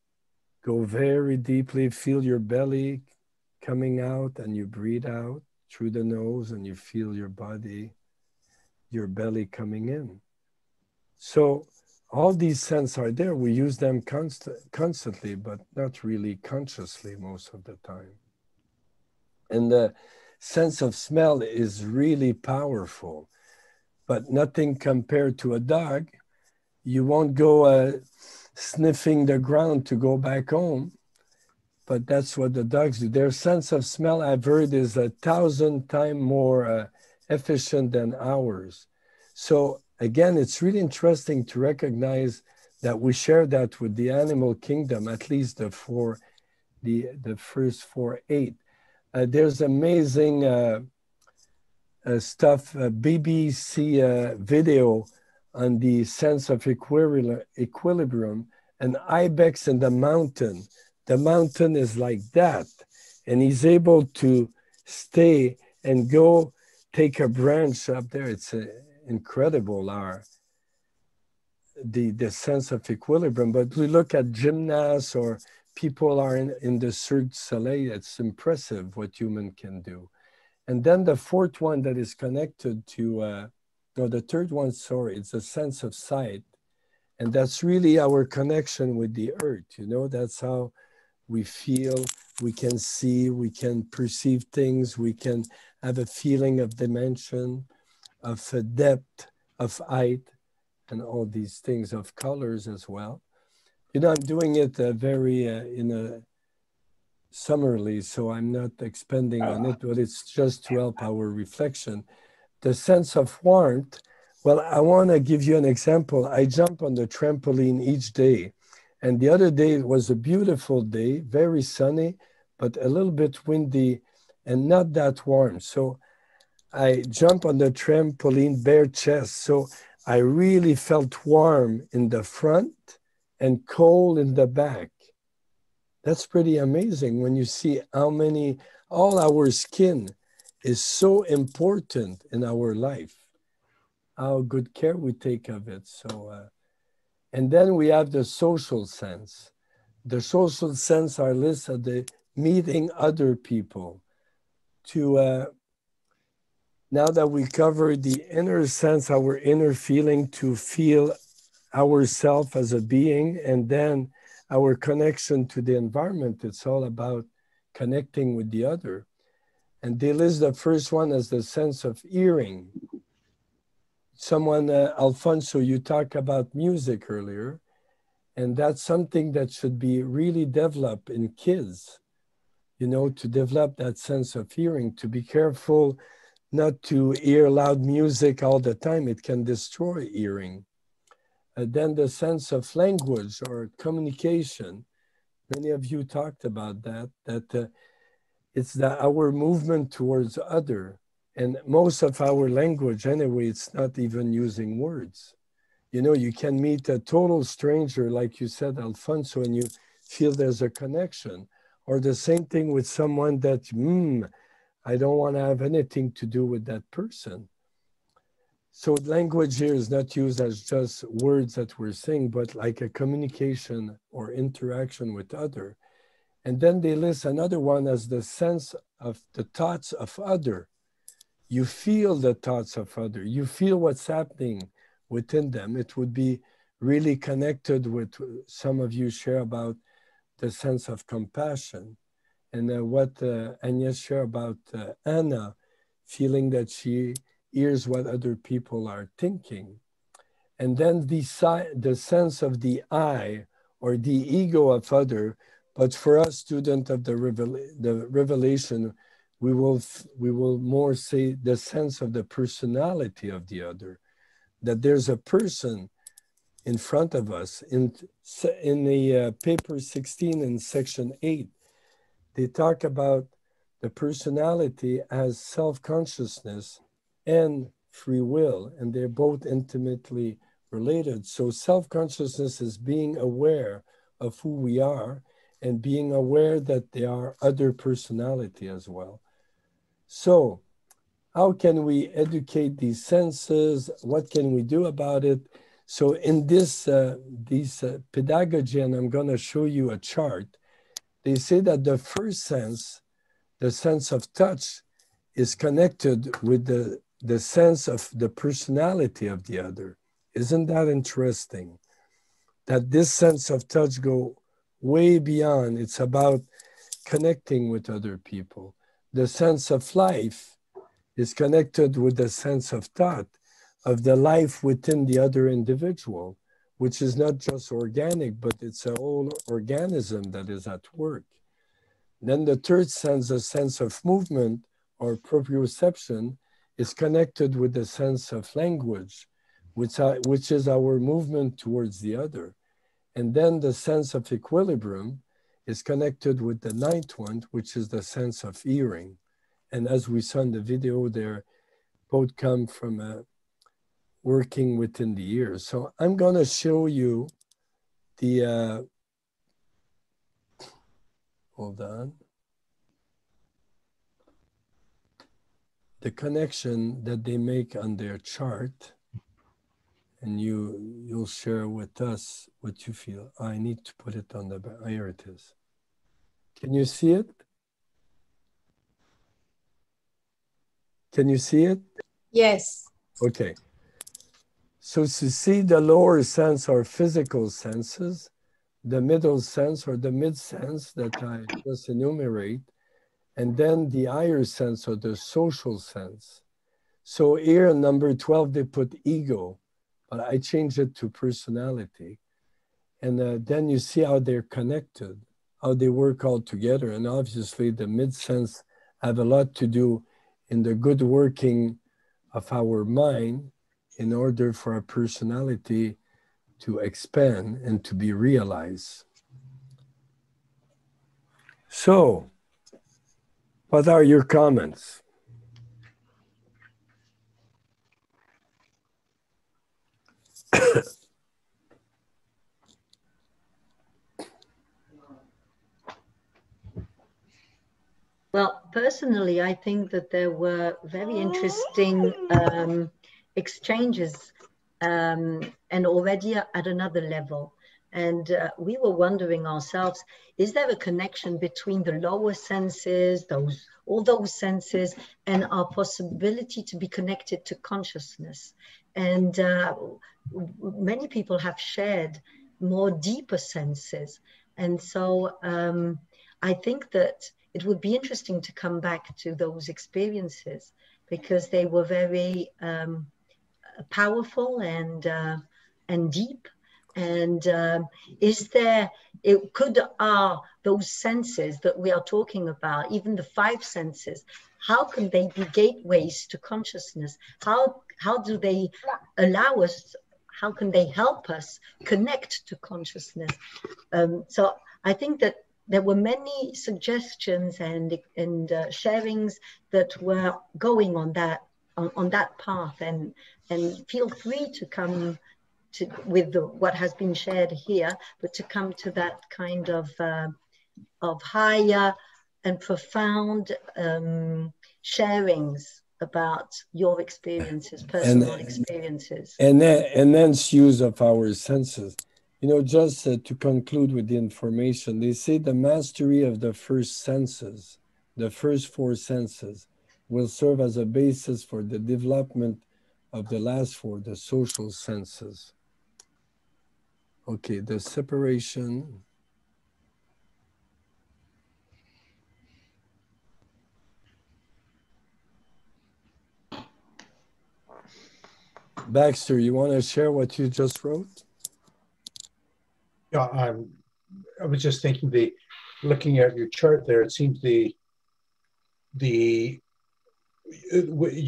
go very deeply, feel your belly coming out, and you breathe out through the nose and you feel your body, your belly coming in. So all these senses are there. We use them constantly, but not really consciously most of the time. And the sense of smell is really powerful, but nothing compared to a dog. You won't go sniffing the ground to go back home, but that's what the dogs do. Their sense of smell, I've heard, is 1,000 times more efficient than ours. So again, it's really interesting to recognize that we share that with the animal kingdom, at least the first 4, 8. There's amazing stuff, BBC video on the sense of equilibrium, and ibex in the mountain. The mountain is like that, and he's able to stay and go take a branch up there. It's incredible, the sense of equilibrium. But we look at gymnasts or people are in the Cirque du Soleil. It's impressive what human can do. And then the fourth one that is connected to, no, the third one, sorry, it's a sense of sight. And that's really our connection with the earth. You know, that's how we feel, we can see, we can perceive things, we can have a feeling of dimension, of depth, of height, and all these things, of colors as well. You know, I'm doing it very in a summarily, so I'm not expanding on it, but it's just to help our reflection. The sense of warmth, Well, I want to give you an example. I jump on the trampoline each day. And the other day, it was a beautiful day, very sunny, but a little bit windy and not that warm. So I jump on the trampoline bare chest. So I really felt warm in the front and cold in the back. That's pretty amazing when you see how many, all our skin is so important in our life, how good care we take of it. So, and then we have the social sense. The social sense are listed, the meeting other people. Now that we covered the inner sense, our inner feeling to feel ourselves as a being, and then our connection to the environment, it's all about connecting with the other. And they list the first one as the sense of hearing. Someone, Alfonso, you talked about music earlier, and that's something that should be really developed in kids, you know, to develop that sense of hearing, to be careful not to hear loud music all the time. It can destroy hearing. Then the sense of language or communication. Many of you talked about that it's our movement towards other. And most of our language, anyway, it's not even using words. You know, you can meet a total stranger, like you said, Alfonso, and you feel there's a connection. Or the same thing with someone that, I don't want to have anything to do with that person. So language here is not used as just words that we're saying, but like a communication or interaction with other. And then they list another one as the sense of the thoughts of other. You feel the thoughts of other. You feel what's happening within them. It would be really connected with some of you share about the sense of compassion. And what Agnès shared about Anna, feeling that she hears what other people are thinking. And then the sense of the I or the ego of other, but for us, student of the revelation, we will more say the sense of the personality of the other, that there's a person in front of us. In the paper 16 in section 8, they talk about the personality as self-consciousness and free will, and they're both intimately related. So self-consciousness is being aware of who we are and being aware that there are other personality as well. So how can we educate these senses? What can we do about it? So in this pedagogy, and I'm going to show you a chart, they say that the first sense, the sense of touch, is connected with the sense of the personality of the other. Isn't that interesting? That this sense of touch go way beyond. It's about connecting with other people. The sense of life is connected with the sense of thought, of the life within the other individual, which is not just organic, but it's a whole organism that is at work. Then the third sense, the sense of movement or proprioception, is connected with the sense of language, which is our movement towards the other. And then the sense of equilibrium is connected with the ninth one, which is the sense of hearing. And as we saw in the video, they're both come from working within the ears. So I'm going to show you the, hold on, the connection that they make on their chart. And you'll share with us what you feel. I need to put it on the back. Here it is. Can you see it? Can you see it? Yes. Okay. So to see the lower sense or physical senses, the middle sense or the mid sense that I just enumerate, and then the higher sense or the social sense. So here in number 12, they put ego, but I changed it to personality. And then you see how they're connected, how they work all together. And obviously the mid sense have a lot to do in the good working of our mind, in order for our personality to expand and to be realized. So, what are your comments? Well, personally, I think that there were very interesting exchanges and already at another level. And we were wondering ourselves, is there a connection between the lower senses, all those senses, and our possibility to be connected to consciousness? And many people have shared more deeper senses. And so I think that it would be interesting to come back to those experiences because they were very powerful and deep. And those senses that we are talking about, even the 5 senses, how can they be gateways to consciousness? How do they allow us? How can they help us connect to consciousness? So I think that there were many suggestions and sharings that were going on that path, and feel free to come with what has been shared here, but to come to that kind of higher and profound sharings about your experiences, personal experiences. And enhanced use of our senses. You know, just to conclude with the information, they say the mastery of the first senses, the first 4 senses, will serve as a basis for the development of the last 4, the social senses. Okay, the separation. Baxter, you want to share what you just wrote? Yeah, I was just thinking, looking at your chart there, it seems you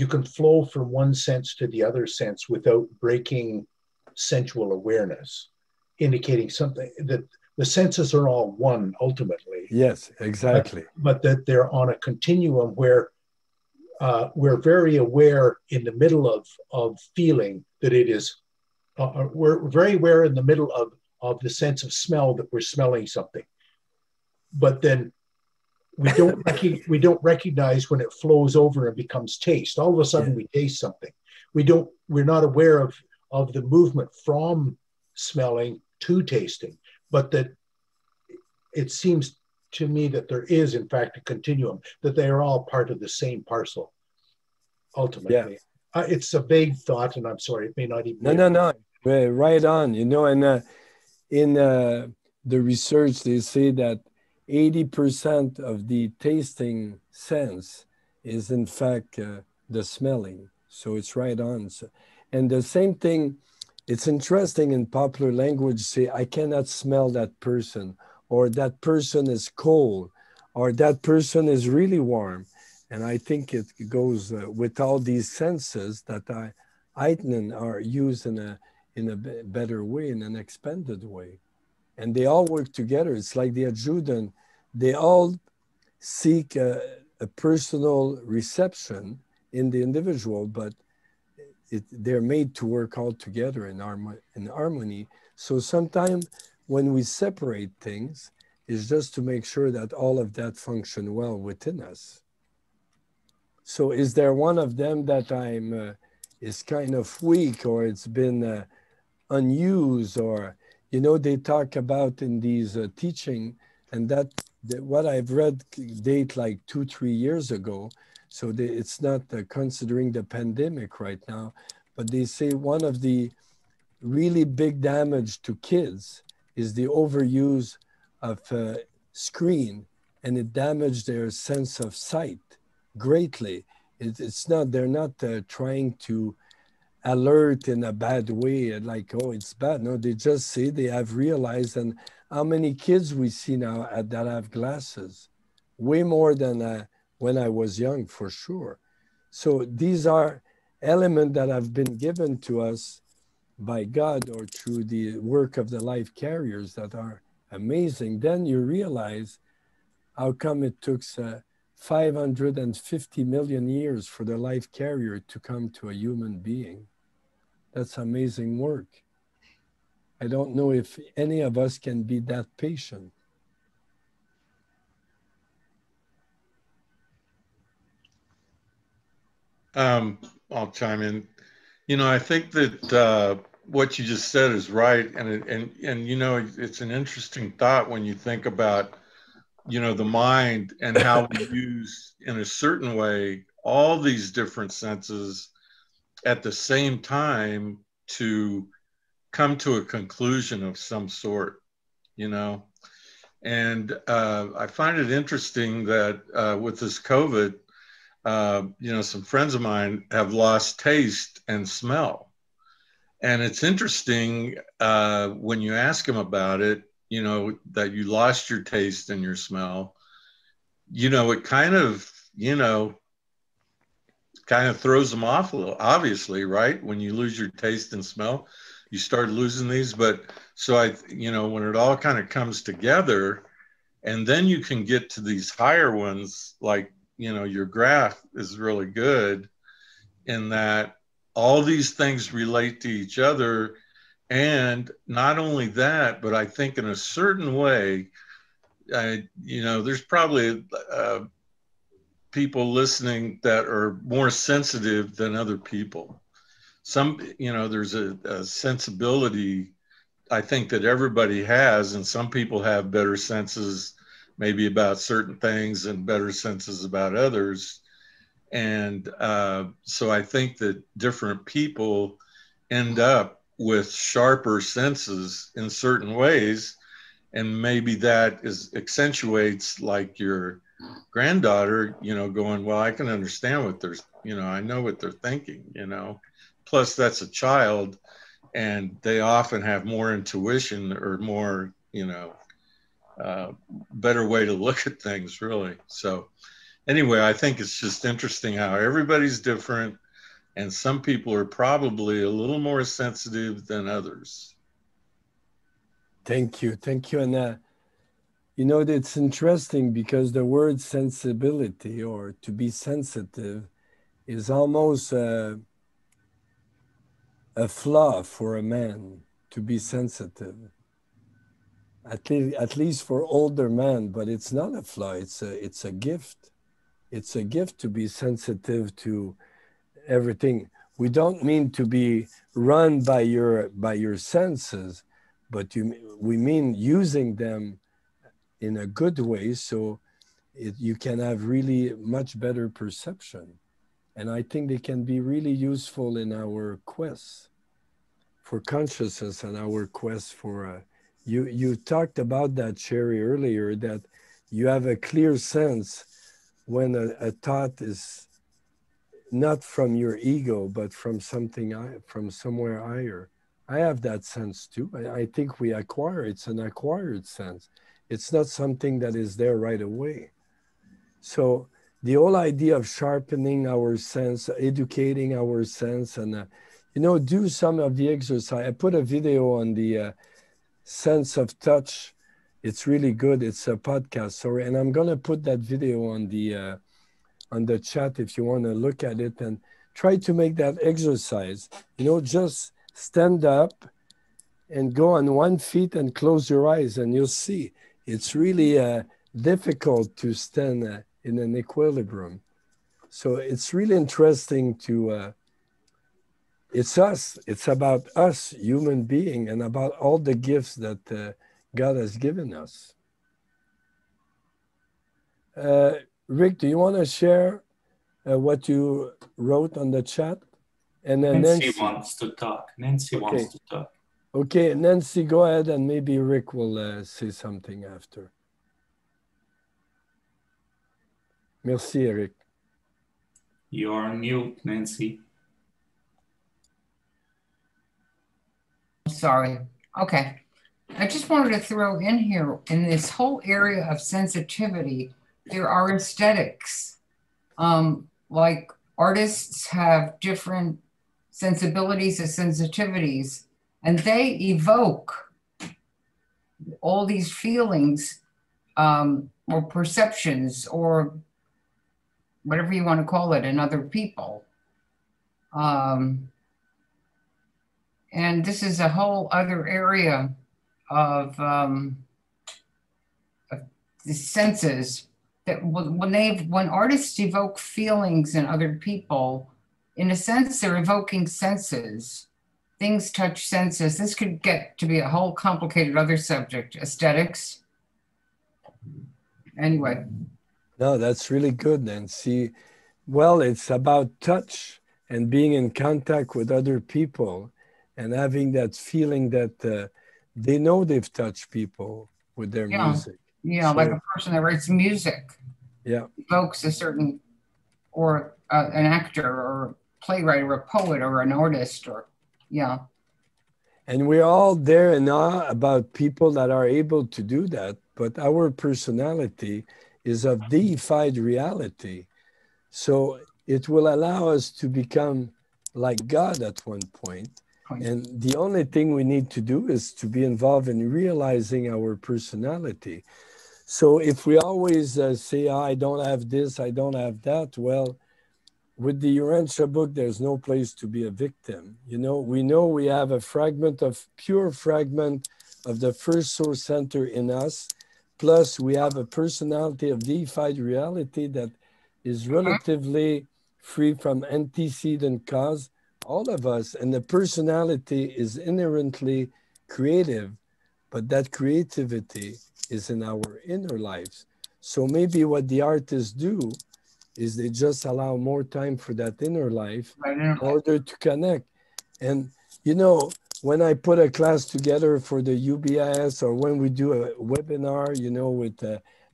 can flow from one sense to the other sense without breaking sensual awareness, indicating something that the senses are all one ultimately. Yes, exactly. But that they're on a continuum where we're very aware in the middle of feeling that it is, we're very aware in the middle of the sense of smell that we're smelling something. But then we don't recognize when it flows over and becomes taste. All of a sudden we taste something. We're not aware of the movement from smelling to tasting, but that it seems to me that there is in fact a continuum, that they are all part of the same parcel ultimately. Yeah. It's a vague thought, and I'm sorry, it may not even No, right on. You know, and in the research they say that 80% of the tasting sense is in fact the smelling. So it's right on. So, and the same thing, it's interesting in popular language, say, I cannot smell that person, or that person is cold, or that person is really warm. And I think it goes with all these senses that heighten are used in a better way, in an expanded way. And they all work together. It's like the adjutant. They all seek a personal reception in the individual, but they're made to work all together in harmony. So sometimes when we separate things, it's just to make sure that all of that function well within us. So is there one of them that is kind of weak, or it's been unused, or, you know, they talk about in these teaching, and that what I've read date like 2-3 years ago. So it's not considering the pandemic right now, but they say one of the really big damage to kids is the overuse of screen, and it damaged their sense of sight greatly. They're not trying to alert in a bad way, like, oh, it's bad. No, they just say they have realized. And how many kids we see now that have glasses? Way more than when I was young, for sure. So these are, elements that have been given to us by God or through the work of the life carriers that are amazing, then you realize how come it took 550 million years for the life carrier to come to a human being. That's amazing work. I don't know if any of us can be that patient. I'll chime in. You know, I think that what you just said is right, and you know, it's an interesting thought when you think about, you know, the mind and how we use, in a certain way, all these different senses at the same time to come to a conclusion of some sort, you know. And I find it interesting that with this COVID, you know, some friends of mine have lost taste and smell. And it's interesting when you ask them about it, you know, that you lost your taste and your smell, you know, it kind of, you know, kind of throws them off a little, obviously, right? When you lose your taste and smell, you start losing these. But so you know, when it all kind of comes together, and then you can get to these higher ones, like, you know, your graph is really good in that all these things relate to each other. And not only that, but I think in a certain way, you know, there's probably people listening that are more sensitive than other people. Some, you know, there's a sensibility, I think, that everybody has, and some people have better senses maybe about certain things and better senses about others. And so I think that different people end up with sharper senses in certain ways. And maybe that accentuates, like your granddaughter, you know, going, well, I can understand what they're, you know, I know what they're thinking, you know. Plus, that's a child, and they often have more intuition or more, you know, better way to look at things, really. So anyway, I think it's just interesting how everybody's different, and some people are probably a little more sensitive than others. Thank you. Thank you. And you know, it's interesting because the word sensibility, or to be sensitive, is almost a flaw for a man to be sensitive. At least for older men, but it's not a flaw. It's a gift. It's a gift to be sensitive to everything. We don't mean to be run by your senses, but we mean using them in a good way, so you can have really much better perception. And I think they can be really useful in our quest for consciousness and our quest for, you talked about that, Sherry, earlier, that you have a clear sense when a thought is not from your ego, but from from somewhere higher. I have that sense too. I think we acquire, it's an acquired sense. It's not something that is there right away. So the whole idea of sharpening our sense, educating our sense, and you know, do some of the exercise. I put a video on the sense of touch. It's really good. It's a podcast, sorry, and I'm gonna put that video on the chat if you want to look at it, and try to make that exercise. You know, just stand up and go on 1 foot and close your eyes, and you'll see it's really difficult to stand in an equilibrium. So it's really interesting to, it's us, it's about us, human being, and about all the gifts that God has given us. Rick, do you want to share what you wrote on the chat? And then Nancy wants to talk. Nancy wants to talk. Okay, Nancy, go ahead, and maybe Rick will say something after. Merci, Eric. You're on mute, Nancy. Sorry. Okay. I just wanted to throw in here, in this whole area of sensitivity, there are aesthetics, like artists have different sensibilities and sensitivities, and they evoke all these feelings or perceptions or whatever you want to call it in other people. And this is a whole other area of the senses that when artists evoke feelings in other people, in a sense, they're evoking senses. Things touch senses. This could get to be a whole complicated other subject, aesthetics. Anyway. No, that's really good, Nancy. Well, it's about touch and being in contact with other people and having that feeling that they know they've touched people with their music. Yeah, so, like a person that writes music. Yeah. Evokes a certain, or an actor or a playwright or a poet or an artist or, yeah. And we're all there in awe about people that are able to do that, but our personality is of deified reality. So it will allow us to become like God at one point. And the only thing we need to do is to be involved in realizing our personality. So if we always say, oh, I don't have this, I don't have that, well, with the Urantia book, there's no place to be a victim. You know we have a fragment of, pure fragment of the first source center in us, plus we have a personality of deified reality that is relatively free from antecedent cause, all of us, and the personality is inherently creative, but that creativity is in our inner lives. So maybe what the artists do is they just allow more time for that inner life in order to connect. And, you know, when I put a class together for the UBIS or when we do a webinar, you know, with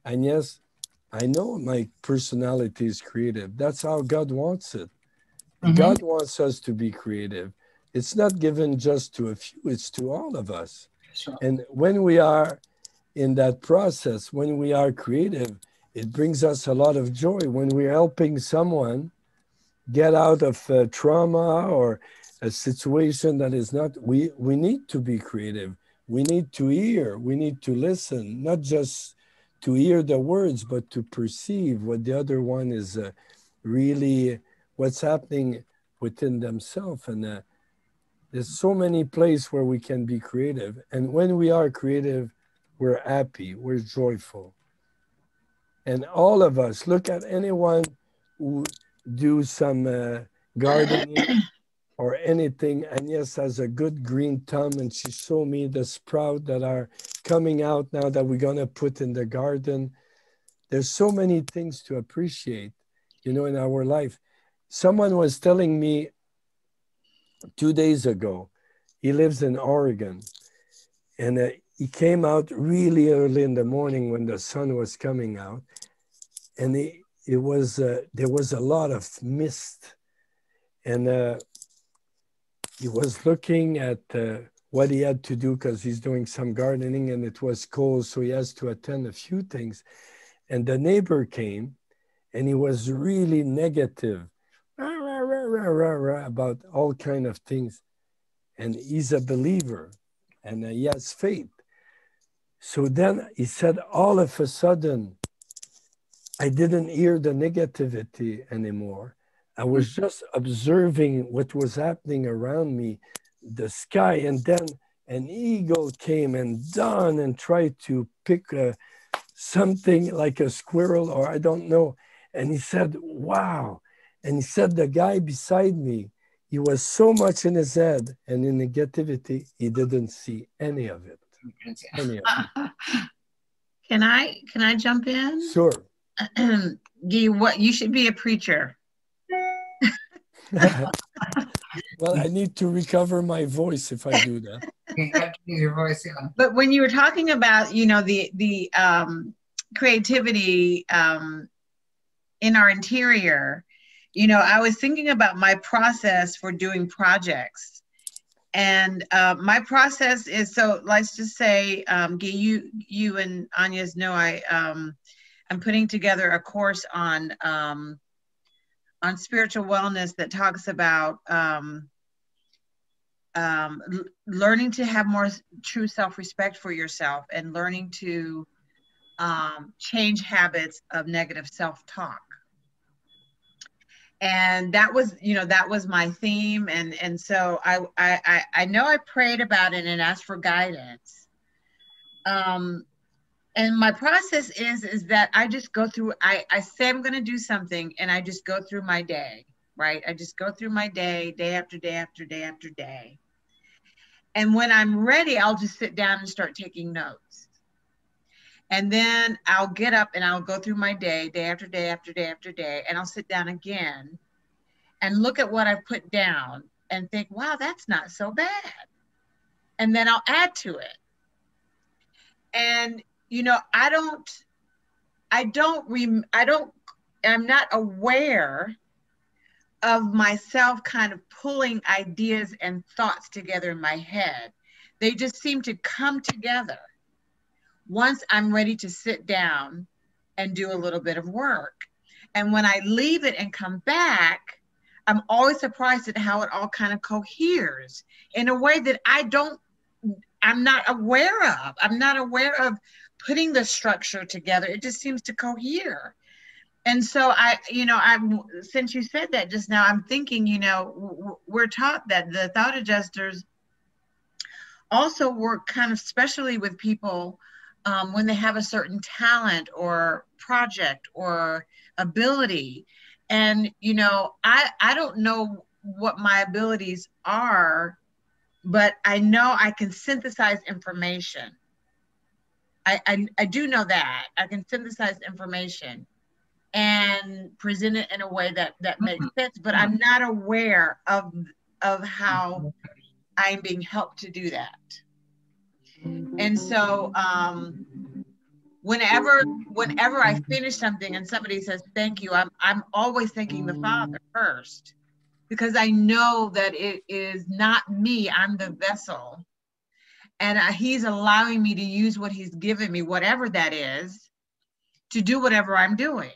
Agnès, I know my personality is creative. That's how God wants it. God wants us to be creative. It's not given just to a few, it's to all of us. Sure. And when we are in that process, when we are creative, it brings us a lot of joy. When we're helping someone get out of trauma or a situation that is not, we need to be creative. We need to hear, we need to listen, not just to hear the words, but to perceive what the other one is really, what's happening within themselves. And there's so many places where we can be creative. And when we are creative, we're happy, we're joyful. And all of us, look at anyone who do some gardening or anything. Agnès has a good green thumb and she showed me the sprout that are coming out now that we're gonna put in the garden. There's so many things to appreciate, you know, in our life. Someone was telling me 2 days ago, he lives in Oregon, and he came out really early in the morning when the sun was coming out, and there was a lot of mist, and he was looking at what he had to do because he's doing some gardening and it was cold, so he has to attend a few things. And the neighbor came and he was really negative about all kind of things. And he's a believer and he has faith. So then he said, all of a sudden, I didn't hear the negativity anymore. I was just observing what was happening around me, the sky, and then an eagle came and down and tried to pick something like a squirrel or I don't know. And he said, wow. And he said, the guy beside me, he was so much in his head and in negativity, he didn't see any of it. Any of it. Can I jump in? Sure. What you should be a preacher. Well, I need to recover my voice if I do that. You have to use your voice, yeah. But when you were talking about, you know, the creativity in our interior, you know, I was thinking about my process for doing projects. And my process is, so let's just say, Guy, you and Agnès know I'm putting together a course on on spiritual wellness that talks about learning to have more true self-respect for yourself and learning to change habits of negative self-talk. And that was, you know, that was my theme. And so I know I prayed about it and asked for guidance. And my process is that I just go through, I say I'm going to do something and I just go through my day, right? I just go through my day, day after day after day after day. And when I'm ready, I'll just sit down and start taking notes. And then I'll get up and I'll go through my day, day after day after day after day, and I'll sit down again and look at what I've put down and think, wow, that's not so bad. And then I'll add to it. And, you know, I'm not aware of myself kind of pulling ideas and thoughts together in my head. They just seem to come together once I'm ready to sit down and do a little bit of work. And when I leave it and come back, I'm always surprised at how it all kind of coheres in a way that I'm not aware of. I'm not aware of putting the structure together. It just seems to cohere. And so since you said that just now, I'm thinking, you know, we're taught that the thought adjusters also work kind of specially with people when they have a certain talent or project or ability. And, you know, I don't know what my abilities are, but I know I can synthesize information. I do know that. I can synthesize information and present it in a way that makes sense, but I'm not aware of how I'm being helped to do that. And so whenever I finish something and somebody says thank you, I'm always thanking the Father first, because I know that it is not me, I'm the vessel, and he's allowing me to use what he's given me, whatever that is, to do whatever I'm doing.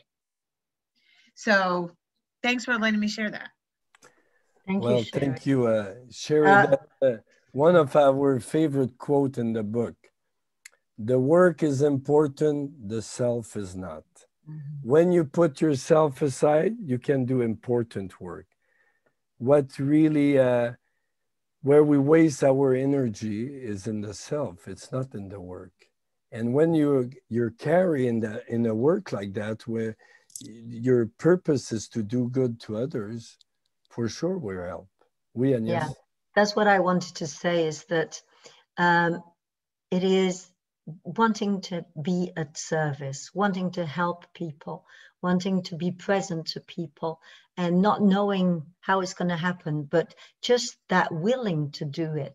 So thanks for letting me share that. Thank you, Sherry. One of our favorite quote in the book: the work is important, the self is not. When you put yourself aside, you can do important work. What really, where we waste our energy is in the self, it's not in the work. And when you're carrying in a work like that, where your purpose is to do good to others, for sure we're help. Yeah, that's what I wanted to say, is that it is wanting to be at service, wanting to help people, wanting to be present to people, and not knowing how it's going to happen, but just that willing to do it.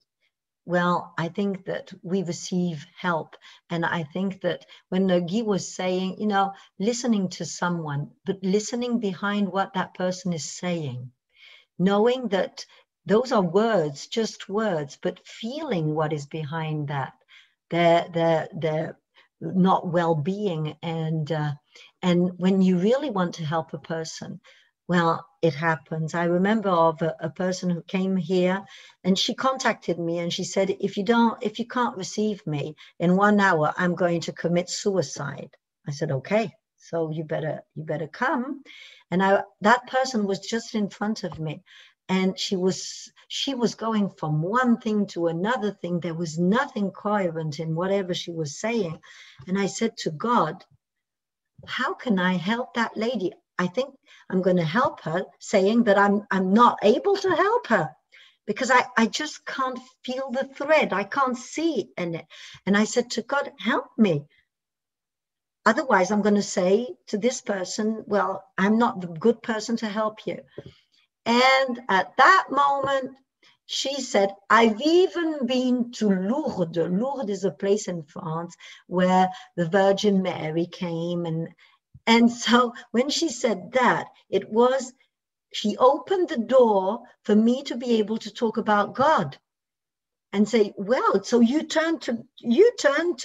Well, I think that we receive help. And I think that when Guy was saying, you know, listening to someone, but listening behind what that person is saying, knowing that those are words, just words, but feeling what is behind that, their not well-being. And when you really want to help a person, well, it happens. I remember of a person who came here, and she contacted me and she said, if you can't receive me in 1 hour, I'm going to commit suicide. I said, okay, so you better come. And that person was just in front of me, and she was going from one thing to another thing. There was nothing coherent in whatever she was saying. And I said to God, how can I help that lady? I think I'm going to help her, saying that I'm not able to help her because I just can't feel the thread. I can't see in it. And I said to God, help me. Otherwise, I'm going to say to this person, well, I'm not the good person to help you. And at that moment, she said, I've even been to Lourdes. Lourdes is a place in France where the Virgin Mary came. And so when she said that, she opened the door for me to be able to talk about God and say, well, so you turn to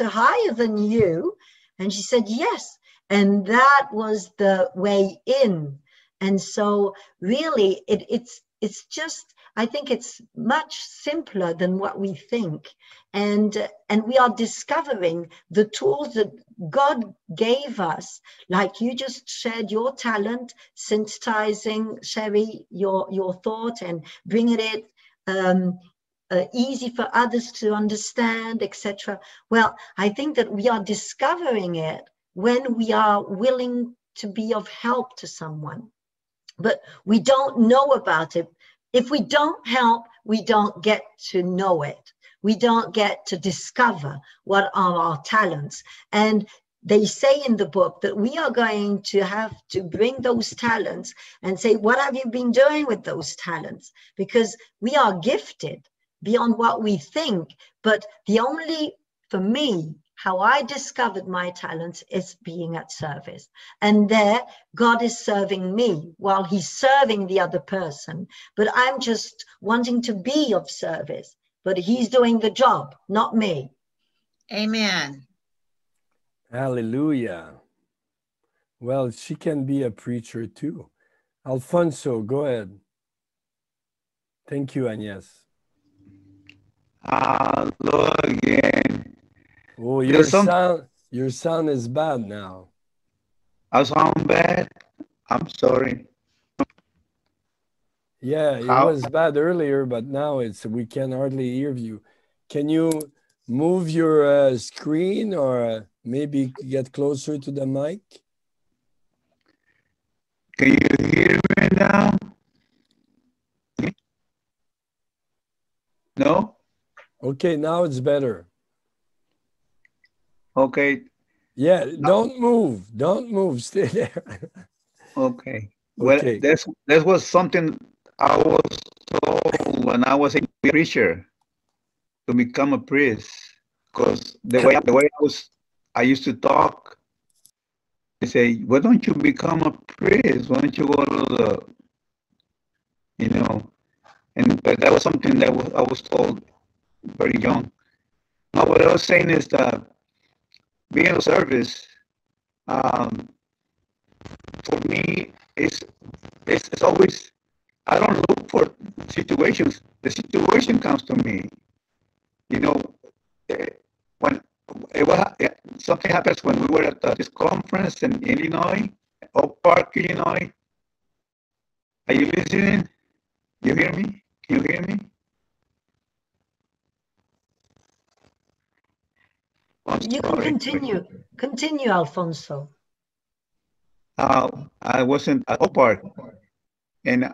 higher than you. And she said, yes. And that was the way in. And so really it's just, I think it's much simpler than what we think. And we are discovering the tools that God gave us, like you just shared your talent, synthesizing, Sherry, your thought and bringing it easy for others to understand, etc. Well, I think that we are discovering it when we are willing to be of help to someone. But we don't know about it. If we don't help, we don't get to know it. We don't get to discover what are our talents. And they say in the book that we are going to have to bring those talents and say, what have you been doing with those talents? Because we are gifted beyond what we think. But the only, for me, how I discovered my talents is being at service. And there, God is serving me while he's serving the other person. But I'm just wanting to be of service. But he's doing the job, not me. Amen. Hallelujah. Well, she can be a preacher too. Alfonso, go ahead. Thank you, Agnès. Hello again. Oh, your sound is bad now. I sound bad? I'm sorry. Yeah, it was bad earlier, but now we can hardly hear you. Can you move your screen or maybe get closer to the mic? Can you hear me now? No? Okay, now it's better. Okay. Yeah, don't move, stay there. Okay. Well, okay. that was something I was told when I was a preacher to become a priest, because the way I used to talk, they say, why don't you become a priest? Why don't you go to the, but that was something that I was told very young. Now, what I was saying is that being of service, for me, it's always, I don't look for situations. The situation comes to me. When something happens when we were at this conference in Illinois, Oak Park, Illinois. Are you listening? You hear me? Can you hear me? You can continue, Alfonso. I was in Oak Park in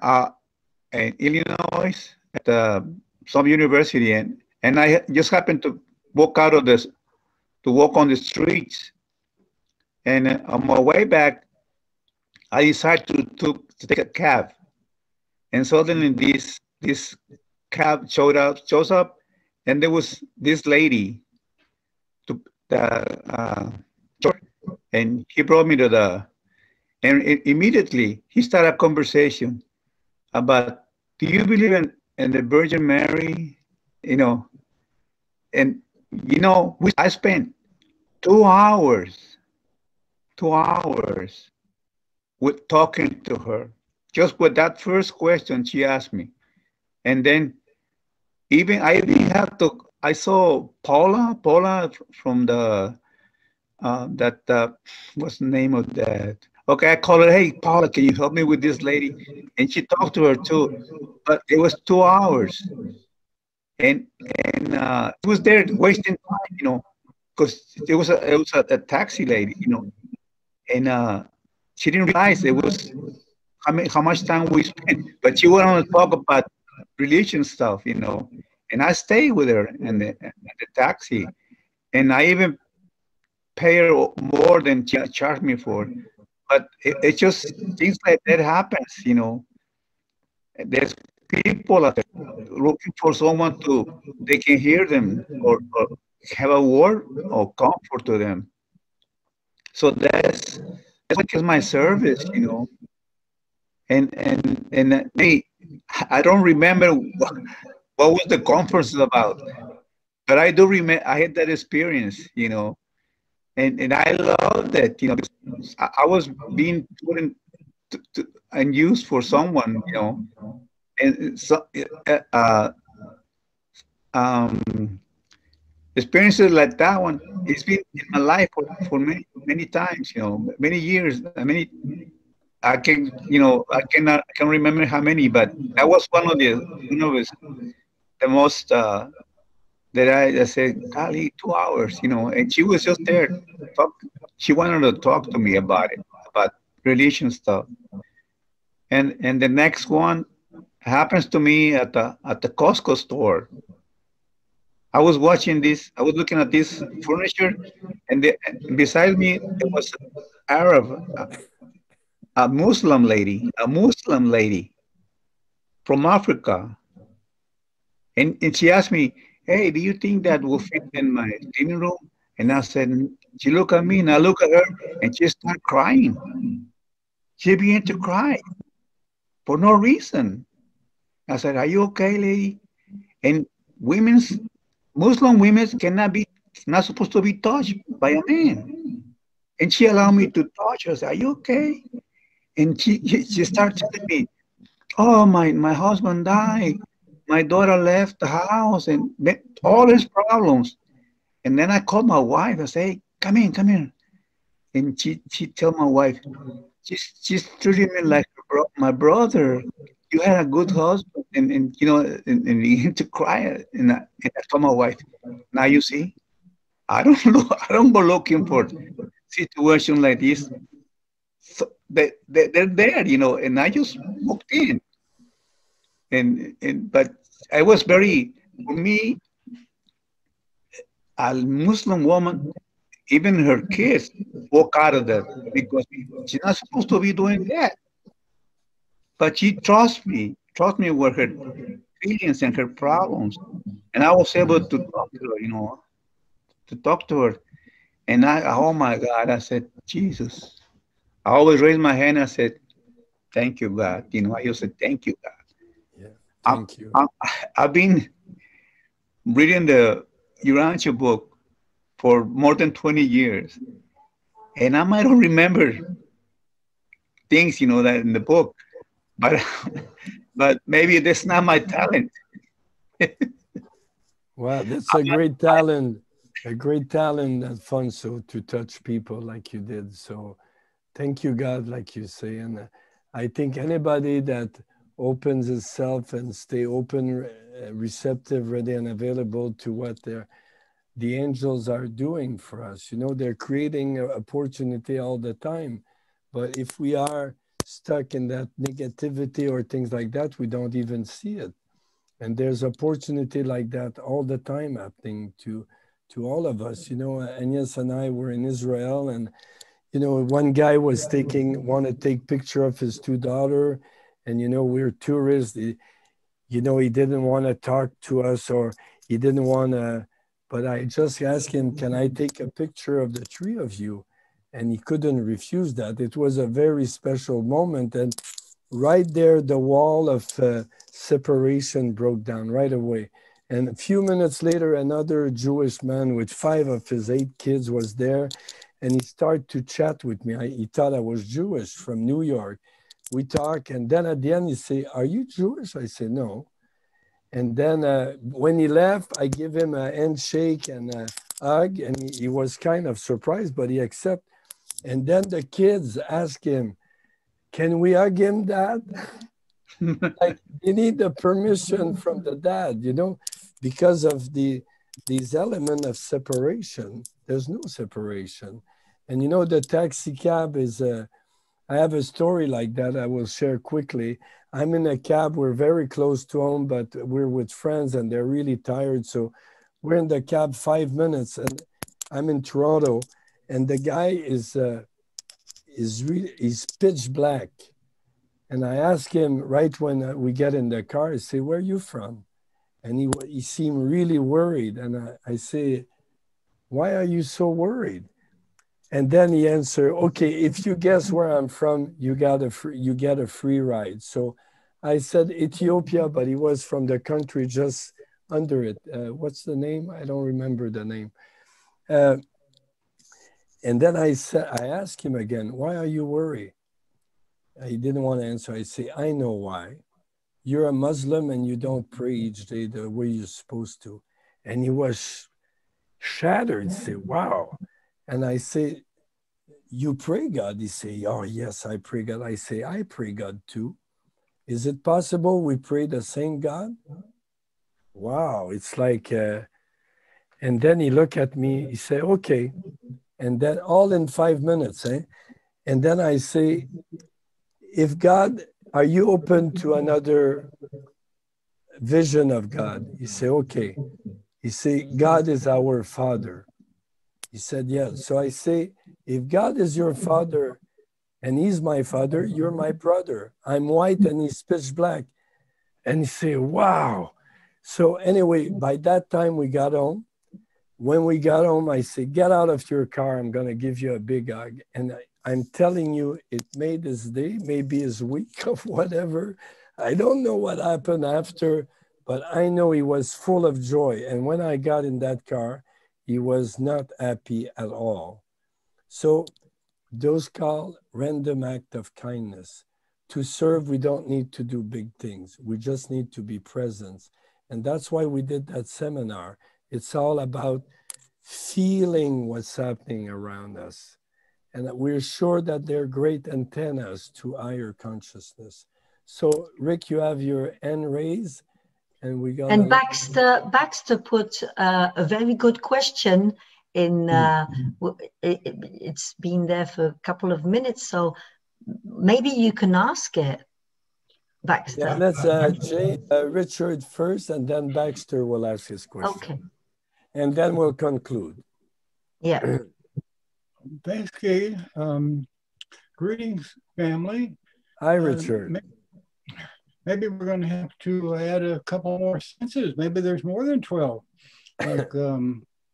Illinois at some university, and I just happened to walk out of this, to walk on the streets, and on my way back, I decided to take a cab, and suddenly this cab shows up, and there was this lady, and he brought me to and immediately he started a conversation about, do you believe in the Virgin Mary? And I spent 2 hours with talking to her, just with that first question she asked me. And then I saw Paula from the, what's the name of that? Okay, I called her, hey, Paula, can you help me with this lady? And she talked to her too, but it was 2 hours. And she was there wasting time, because it was a taxi lady, and she didn't realize it was how much time we spent. But she went on to talk about religion stuff, and I stayed with her in the taxi, and I even pay her more than she charged me for. But it just things like that happens, There's people out there looking for someone they can hear them or have a word or comfort to them. So that's what is my service, And I don't remember what was the conference about, but I do remember I had that experience, And I love that, because I was being put and used for someone, you know, and so, experiences like that one, it's been in my life for many times, you know, many years. I can, you know, I can remember how many, but that was one of the most that I said, golly, 2 hours, you know, and she was just there. She wanted to talk to me about it, about religion stuff. And the next one happens to me at the Costco store. I was watching this, I was looking at this furniture, and beside me there was an Arab, a Muslim lady from Africa. And she asked me, hey, do you think that will fit in my living room? And I said, she looked at me and I look at her and she started crying. She began to cry for no reason. I said, are you okay, lady? And Muslim women not supposed to be touched by a man. And she allowed me to touch her. I said, are you okay? And she started telling me, oh, my husband died. My daughter left the house and all these problems. And then I called my wife. I say, hey, come in. And she told my wife, she's treating me like my brother. You had a good husband, and you know, and began to cry. And I told my wife, now you see, I don't go looking for situation like this. So they're there, you know, and I just walked in. But I was very, for me, a Muslim woman, even her kids walk out of that because she's not supposed to be doing that. But she trusts me with her feelings and her problems. And I was able to talk to her, you know, And oh my God, I said, Jesus. I always raise my hand and I said, thank you, God. You know, I just said, thank you, God. Thank you. I've been reading the Urantia book for more than 20 years. And I might not remember things, you know, that in the book, but maybe that's not my talent. Well, that's a great talent, Alfonso, to touch people like you did. So thank you, God, like you say. And I think anybody that opens itself and stay open, receptive, ready and available to what the angels are doing for us. You know, they're creating an opportunity all the time. But if we are stuck in that negativity or things like that, we don't even see it. And there's opportunity like that all the time happening to all of us. You know, Agnès and I were in Israel, and, you know, one guy was wanted to take picture of his 2 daughters. And, you know, we're tourists. You know, he didn't want to talk to us, or he didn't want to, but I just asked him, can I take a picture of the 3 of you? And he couldn't refuse that. It was a very special moment. And right there, the wall of separation broke down right away. And a few minutes later, another Jewish man with 5 of his 8 kids was there. And he started to chat with me. He thought I was Jewish from New York. We talk, and then at the end, he say, are you Jewish? I say, no. And then when he left, I give him a handshake and a hug, and he was kind of surprised, but he accepted. And then the kids ask him, can we hug him, Dad? Like, you need the permission from the dad, you know, because of these elements of separation. There's no separation. And, you know, the taxi cab is I have a story like that I will share quickly. I'm in a cab. We're very close to home, but we're with friends and they're really tired. So we're in the cab 5 minutes, and I'm in Toronto, and the guy is pitch black. And I ask him right when we get in the car, I say, where are you from? And he seemed really worried. And I say, why are you so worried? And then he answered, okay, if you guess where I'm from, you get a free ride. So I said Ethiopia, but he was from the country just under it. What's the name? I don't remember the name. And then I asked him again, why are you worried? He didn't want to answer. I say, I know why. You're a Muslim and you don't pray each day the way you're supposed to. And he was shattered. He said, wow. And I say, you pray God? He say, oh, yes, I pray God. I say, I pray God too. Is it possible we pray the same God? Wow, it's like, and then he looked at me, he said, okay. And then all in 5 minutes, eh? And then I say, if God, are you open to another vision of God? He said, okay. He said, God is our Father. He said, yes. So I say, if God is your Father and he's my father, you're my brother. I'm white and he's pitch black. And he said, wow. So anyway, by that time we got home. When we got home, I said, get out of your car. I'm going to give you a big hug. And I'm telling you, it made his day, maybe his week of whatever. I don't know what happened after, but I know he was full of joy. And when I got in that car, he was not happy at all. So those called random act of kindness. To serve, we don't need to do big things. We just need to be present. And that's why we did that seminar. It's all about feeling what's happening around us. And we're sure that they're great antennas to higher consciousness. So, Rick, you have your hand raised. And we got. And Baxter put a very good question in. It's been there for a couple of minutes, so maybe you can ask it, Baxter. Yeah, let's Richard first, and then Baxter will ask his question. Okay. And then we'll conclude. Yeah. Basically, greetings, family. Hi, Richard. Maybe we're going to have to add a couple more senses. Maybe there's more than 12. Like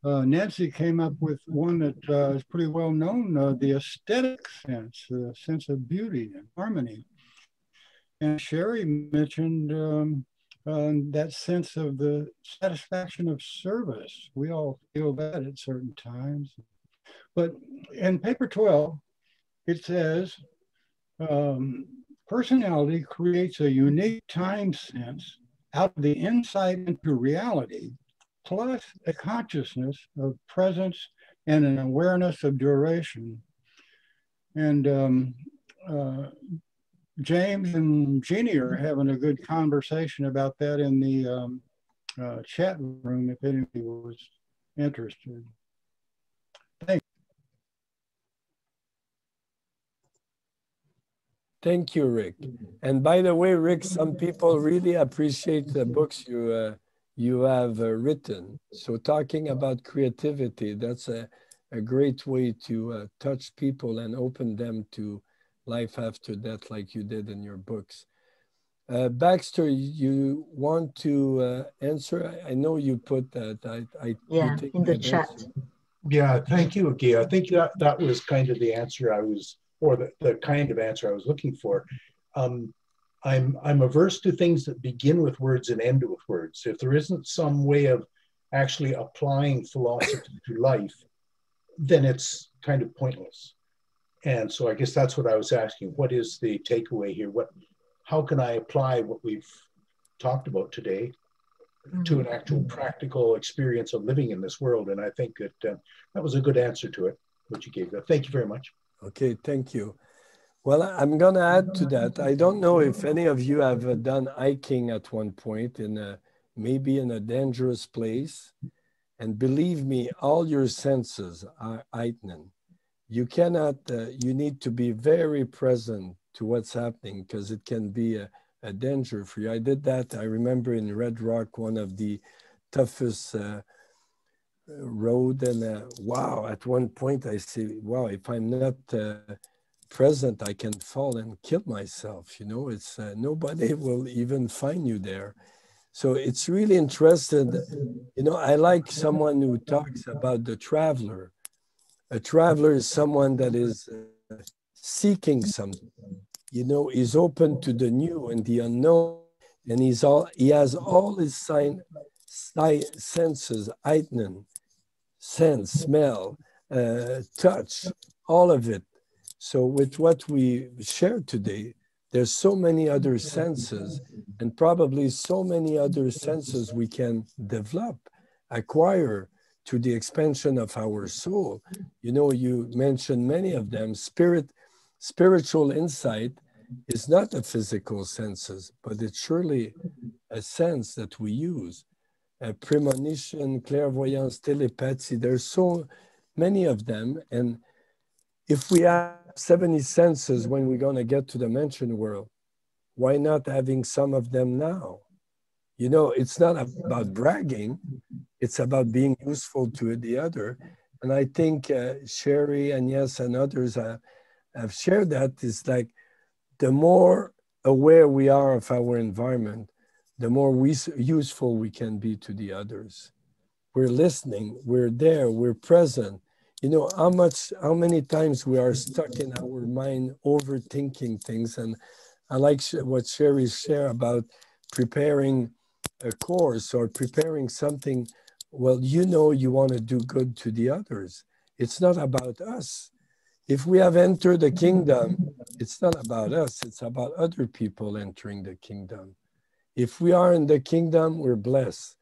Nancy came up with one that is pretty well known, the aesthetic sense, the sense of beauty and harmony. And Sherry mentioned that sense of the satisfaction of service. We all feel that at certain times. But in paper 12, it says, personality creates a unique time sense out of the insight into reality, plus a consciousness of presence and an awareness of duration. And James and Jeannie are having a good conversation about that in the chat room, if anybody was interested. Thanks. Thank you, Rick. And by the way, Rick, some people really appreciate the books you have written. So talking about creativity, that's a great way to touch people and open them to life after death like you did in your books. Baxter, you want to answer? I know you put that. Yeah, in the chat. Yeah, thank you, Guy. I think that was kind of the answer I was, or the kind of answer I was looking for. I'm averse to things that begin with words and end with words. If there isn't some way of actually applying philosophy to life, then it's kind of pointless. And so I guess that's what I was asking. What is the takeaway here? How can I apply what we've talked about today to an actual practical experience of living in this world? And I think that that was a good answer to it, what you gave. Thank you very much. Okay, thank you. Well, I'm going to add to that. I don't know if any of you have done hiking at one point maybe in a dangerous place. And believe me, all your senses are heightened. You cannot, you need to be very present to what's happening because it can be a danger for you. I did that, I remember in Red Rock, one of the toughest road. And wow, at one point I say, wow, if I'm not present, I can fall and kill myself. You know, it's nobody will even find you there. So it's really interesting. You know, I like someone who talks about the traveler. A traveler is someone that is seeking something. You know, he's open to the new and the unknown, and he has all his senses heightened, sense, smell, touch, all of it. So with what we shared today, there's so many other senses, and probably so many other senses we can develop, acquire to the expansion of our soul. You know, you mentioned many of them. Spiritual insight is not a physical senses, but it's surely a sense that we use. Premonition, clairvoyance, telepathy, there's so many of them. And if we have 70 senses when we're going to get to the dimension world, why not having some of them now? You know, it's not about bragging, it's about being useful to the other. And I think Sherry, Agnès, and others have shared that. It's like the more aware we are of our environment, the more useful we can be to the others. We're listening, we're there, we're present. You know, how many times we are stuck in our mind overthinking things. And I like what Sherry shared about preparing a course or preparing something. Well, you know, you want to do good to the others. It's not about us. If we have entered the kingdom, it's not about us. It's about other people entering the kingdom. If we are in the kingdom, we're blessed.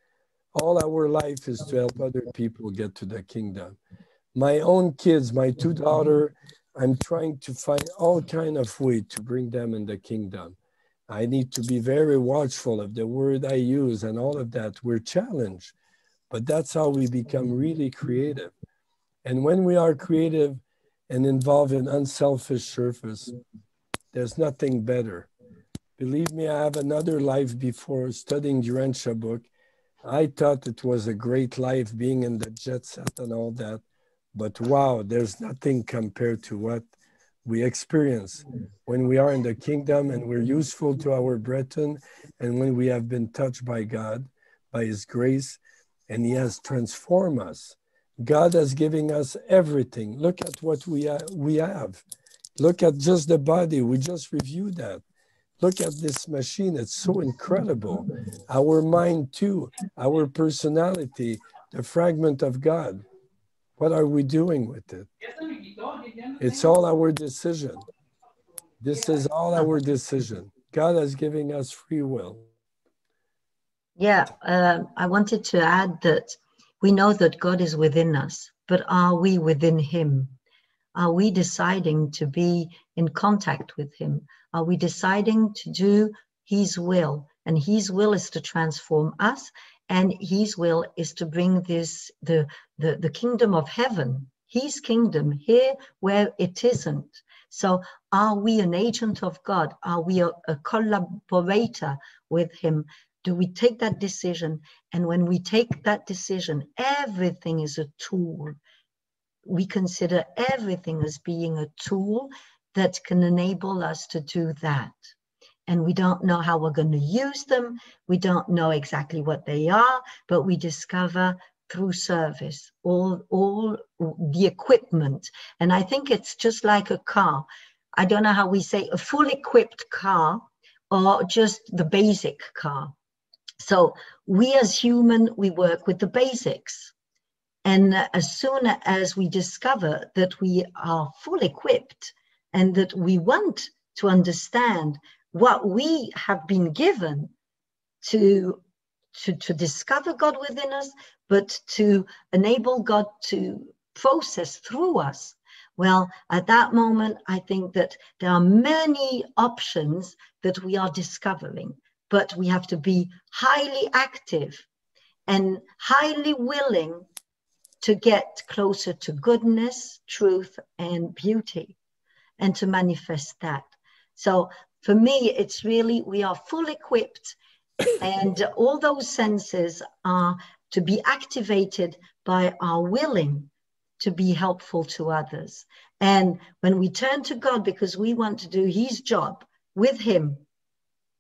All our life is to help other people get to the kingdom. My own kids, my two daughters, I'm trying to find all kind of way to bring them in the kingdom. I need to be very watchful of the word I use and all of that. We're challenged, but that's how we become really creative. And when we are creative and involved in unselfish service, there's nothing better. Believe me, I have another life before studying Urantia book. I thought it was a great life being in the jet set and all that. But wow, there's nothing compared to what we experience when we are in the kingdom and we're useful to our brethren, and when we have been touched by God, by his grace, and he has transformed us. God has given us everything. Look at what we have. Look at just the body. We just reviewed that. Look at this machine. It's so incredible. Our mind too, our personality, the fragment of God. What are we doing with it? It's all our decision. This is all our decision. God has given us free will. Yeah, I wanted to add that we know that God is within us, but are we within him? Are we deciding to be in contact with him? Are we deciding to do his will? And his will is to transform us, and his will is to bring the kingdom of heaven, his kingdom, here where it isn't. So are we an agent of God? Are we a collaborator with him? Do we take that decision? And when we take that decision, everything is a tool. We consider everything as being a tool that can enable us to do that. And we don't know how we're going to use them. We don't know exactly what they are, but we discover through service all the equipment. And I think it's just like a car. I don't know how we say a full equipped car or just the basic car. So we as human, we work with the basics. And as soon as we discover that we are full equipped and that we want to understand what we have been given to discover God within us, but to enable God to process through us, well, at that moment, I think that there are many options that we are discovering, but we have to be highly active and highly willing to get closer to goodness, truth, and beauty, and to manifest that. So for me, it's really, we are full equipped, and all those senses are to be activated by our willing to be helpful to others. And when we turn to God because we want to do his job with him,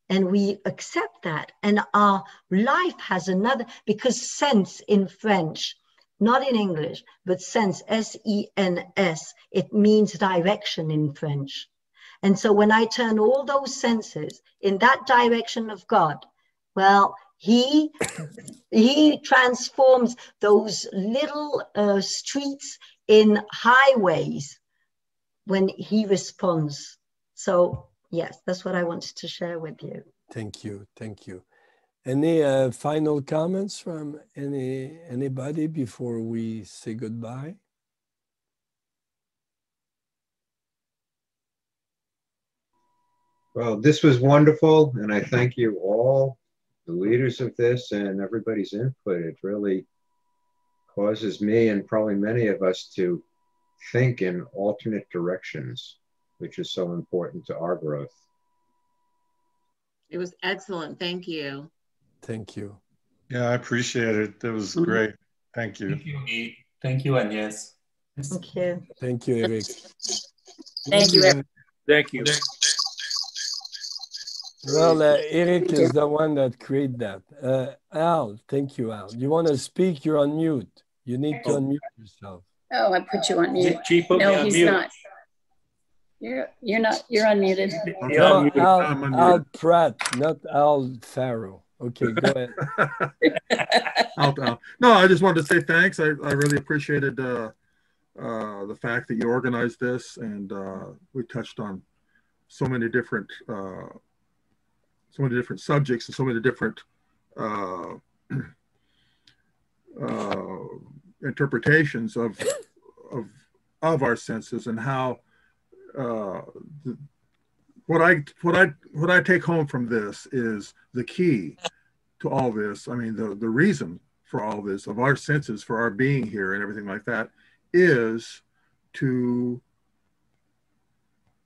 and we accept that, and our life has another, because sense in French, not in English, but sense, S-E-N-S, it means direction in French. And so when I turn all those senses in that direction of God, well, he transforms those little streets in highways when he responds. So yes, that's what I wanted to share with you. Thank you. Thank you. Any final comments from anybody before we say goodbye? Well, this was wonderful, and I thank you all, the leaders of this, and everybody's input. It really causes me and probably many of us to think in alternate directions, which is so important to our growth. It was excellent. Thank you. Thank you. Yeah, I appreciate it. It was great. Thank you. Thank you, Guy. Thank you, Agnès. Thank you. Thank you, Eric. Thank you, Eric. Thank you. Well, Eric is the one that created that. Al, thank you, Al. You want to speak? You're on mute. You need to unmute yourself. Oh, I put you on mute. No, he's not. You're not. You're unmuted. No, Al Pratt, not Al Farrow. Okay, go ahead. No, I just wanted to say thanks. I really appreciated the fact that you organized this, and we touched on so many different subjects and so many different interpretations of our senses, and how what I take home from this is the key to all this. I mean, the reason for all this, of our senses, for our being here and everything like that, is to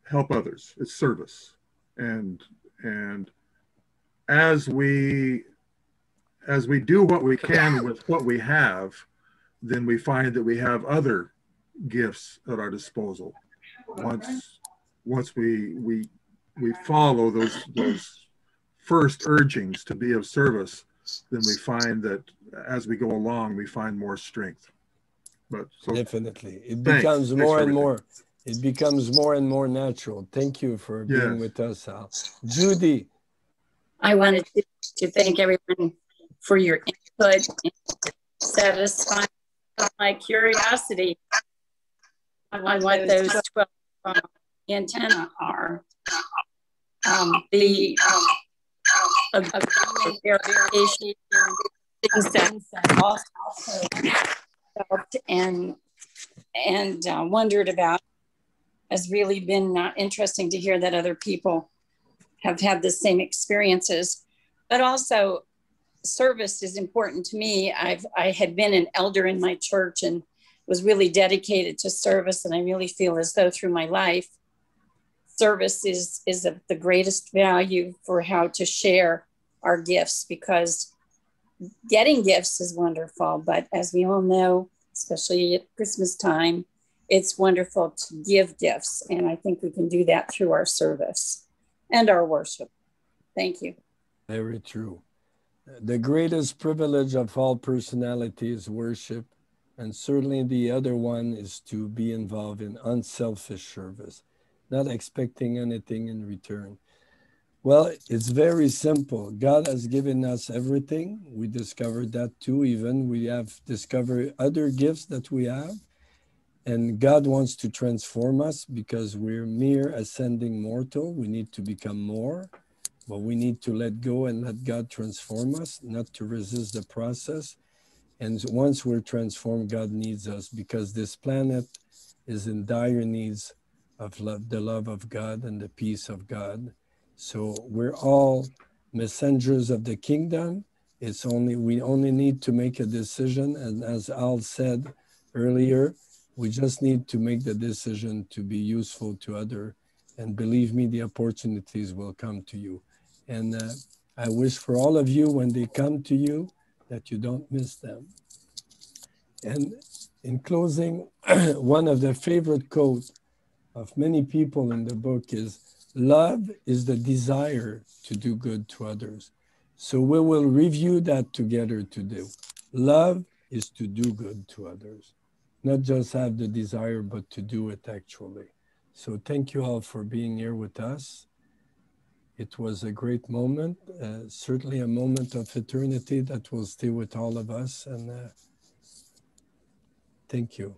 help others. It's service. And as we do what we can with what we have, then we find that we have other gifts at our disposal. Once we follow those first urgings to be of service, then we find that as we go along, we find more strength. But so, definitely, it becomes more and more. It becomes more and more natural. Thank you for being with us, Al. Judy. I wanted to thank everyone for your input and satisfying my curiosity on what those 12 antennae are. The variation things that also helped and wondered about has really been interesting to hear that other people have had the same experiences. But also, service is important to me. I had been an elder in my church and was really dedicated to service, and I really feel as though through my life, service is of the greatest value for how to share our gifts, because getting gifts is wonderful, but as we all know, especially at Christmas time, it's wonderful to give gifts, and I think we can do that through our service and our worship. Thank you. Very true. The greatest privilege of all personality is worship, and certainly the other one is to be involved in unselfish service, not expecting anything in return. Well, it's very simple. God has given us everything. We discovered that too. Even we have discovered other gifts that we have. And God wants to transform us because we're mere ascending mortal. We need to become more, but we need to let go and let God transform us, not to resist the process. And once we're transformed, God needs us, because this planet is in dire needs of love, the love of God and the peace of God. So we're all messengers of the kingdom. We only need to make a decision. And as Al said earlier, we just need to make the decision to be useful to others. And believe me, the opportunities will come to you. And I wish for all of you, when they come to you, that you don't miss them. And in closing, one of the favorite quotes of many people in the book is, love is the desire to do good to others. So we will review that together today. Love is to do good to others, not just have the desire, but to do it actually. So thank you all for being here with us. It was a great moment, certainly a moment of eternity that will stay with all of us. And thank you.